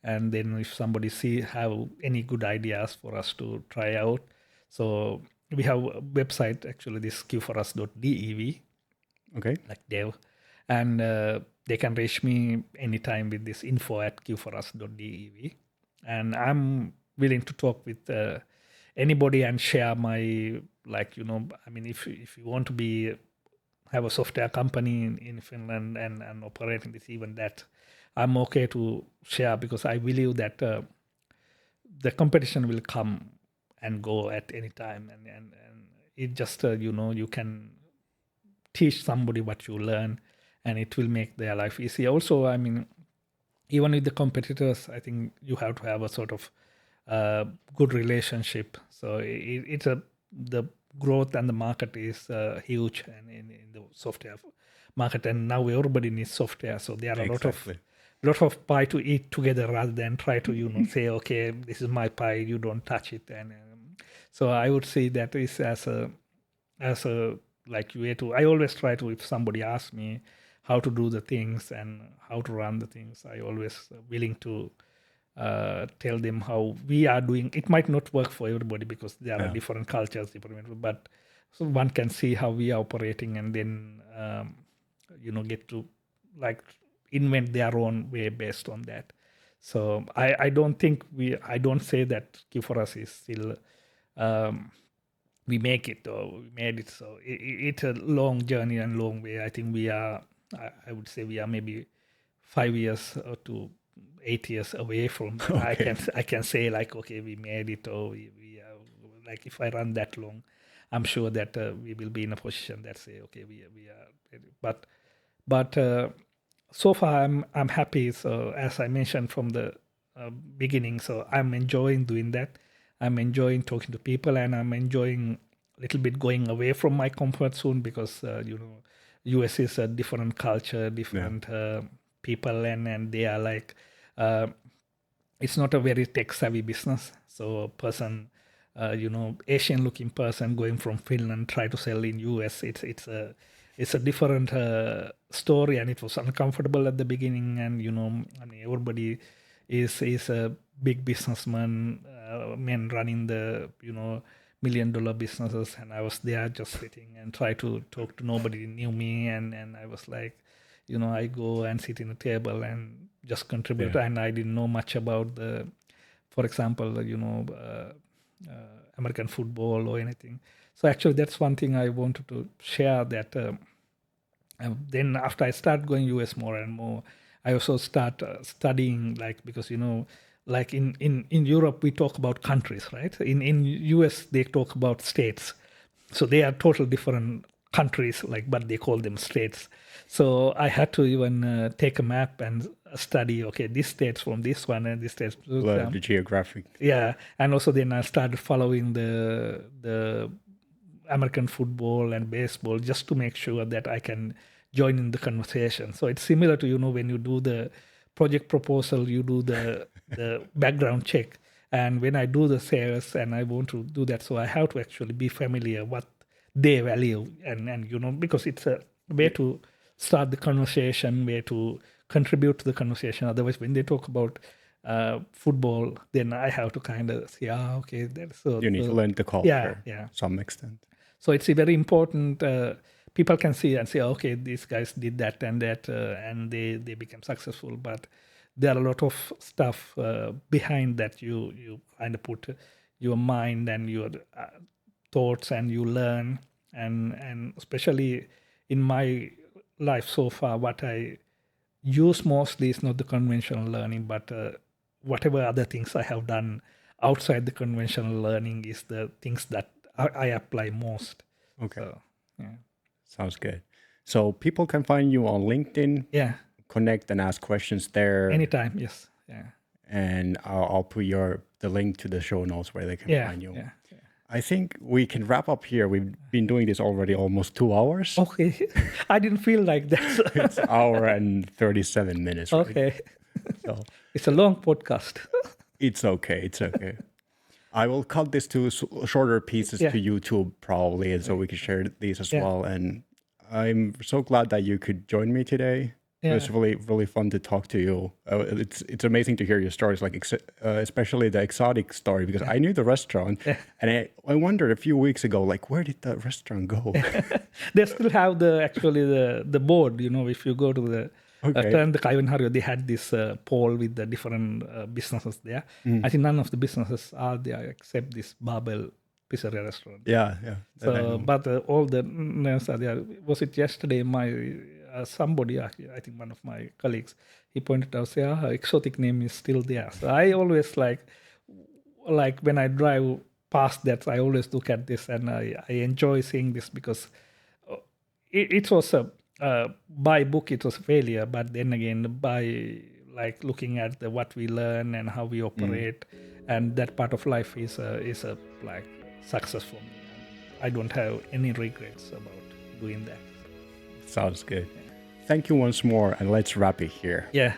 and then if somebody have any good ideas for us to try out, so we have a website, actually, this qforus.dev, okay, like dev, and they can reach me anytime with this info@qforus.dev, and I'm willing to talk with anybody and share my, like, I mean, if you want to have a software company in Finland and operating this, even that, I'm okay to share, because I believe that the competition will come and go at any time, and it just you can teach somebody what you learn, and it will make their life easier. Also, I mean, even with the competitors, I think you have to have a sort of good relationship. So the growth and the market is huge, and in the software market, and now everybody needs software. So there are a lot of pie to eat together, rather than try to say, okay, this is my pie, you don't touch it. And so I would say that is as a like way to. I always try to, if somebody asks me how to do the things and how to run the things, I always willing to tell them how we are doing. It might not work for everybody because there are different cultures, but so one can see how we are operating, and then get to like invent their own way based on that. So I don't think I don't say that Q for us is still we make it or we made it. So it's a long journey and long way. I think we are, I would say we are maybe 5 years to 8 years away from that. Okay. I can say like, okay, we made it, or we are, like, if I run that long, I'm sure that we will be in a position that say, okay, we are ready. But so far I'm happy. So as I mentioned from the beginning, so I'm enjoying doing that. I'm enjoying talking to people, and I'm enjoying a little bit going away from my comfort zone, because US is a different culture, different people, and they are like, it's not a very tech savvy business. So a person, Asian looking person going from Finland try to sell in US, it's a different story, and it was uncomfortable at the beginning. And I mean, everybody is a big businessman, men running the $1 million businesses, and I was there just sitting and try to talk to nobody knew me, and I was like, I go and sit in a table and just contribute, and I didn't know much about the for example, American football or anything. So actually, that's one thing I wanted to share. That then after I start going US more and more, I also start studying, like, because like in Europe we talk about countries, right? In US they talk about states, so they are total different countries, like, but they call them states. So I had to even take a map and study, okay, this states from this one and this states the geographic. Yeah, and also then I started following the American football and baseball just to make sure that I can join in the conversation. So it's similar to when you do the project proposal, you do the background check, and when I do the sales and I want to do that, so I have to actually be familiar what they value, and because it's a way to start the conversation, way to contribute to the conversation. Otherwise, when they talk about football, then I have to kind of say, okay, so you need to learn the culture, some extent. So it's very important. People can see and say, okay, these guys did that and that, and they became successful. But there are a lot of stuff behind that. You kind of put your mind and your thoughts, and you learn. And especially in my life so far, what I use mostly is not the conventional learning, but whatever other things I have done outside the conventional learning is the things that I apply most. Okay. So, yeah. Sounds good. So people can find you on LinkedIn. Yeah. Connect and ask questions there. Anytime. Yes. Yeah. And I'll put the link to the show notes where they can find you. Yeah. I think we can wrap up here. We've been doing this already almost 2 hours. Okay. I didn't feel like that. It's an hour and 37 minutes. Right? Okay. So it's a long podcast. It's okay. It's okay. I will cut this to shorter pieces to YouTube probably, and so we can share these as well. And I'm so glad that you could join me today. Yeah. It was really, really fun to talk to you. It's amazing to hear your stories, like especially the exotic story, because I knew the restaurant, and I wondered a few weeks ago, like, where did that restaurant go? They still have the board, if you go to the turn the Kaivanharjo, they had this poll with the different businesses there. I think none of the businesses are there except this Barbell Pizzeria restaurant. Yeah. So, but all the names are there. Was it yesterday? Somebody, I think one of my colleagues, he pointed out, say, exotic name is still there. So I always like when I drive past that, I always look at this, and I enjoy seeing this, because it was by book it was a failure, but then again by like looking at what we learn and how we operate, and that part of life is a like success for me. I don't have any regrets about doing that. Sounds good. Thank you once more, and let's wrap it here. Yeah.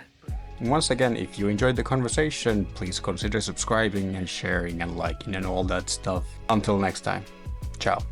Once again, if you enjoyed the conversation, please consider subscribing and sharing and liking and all that stuff. Until next time, ciao.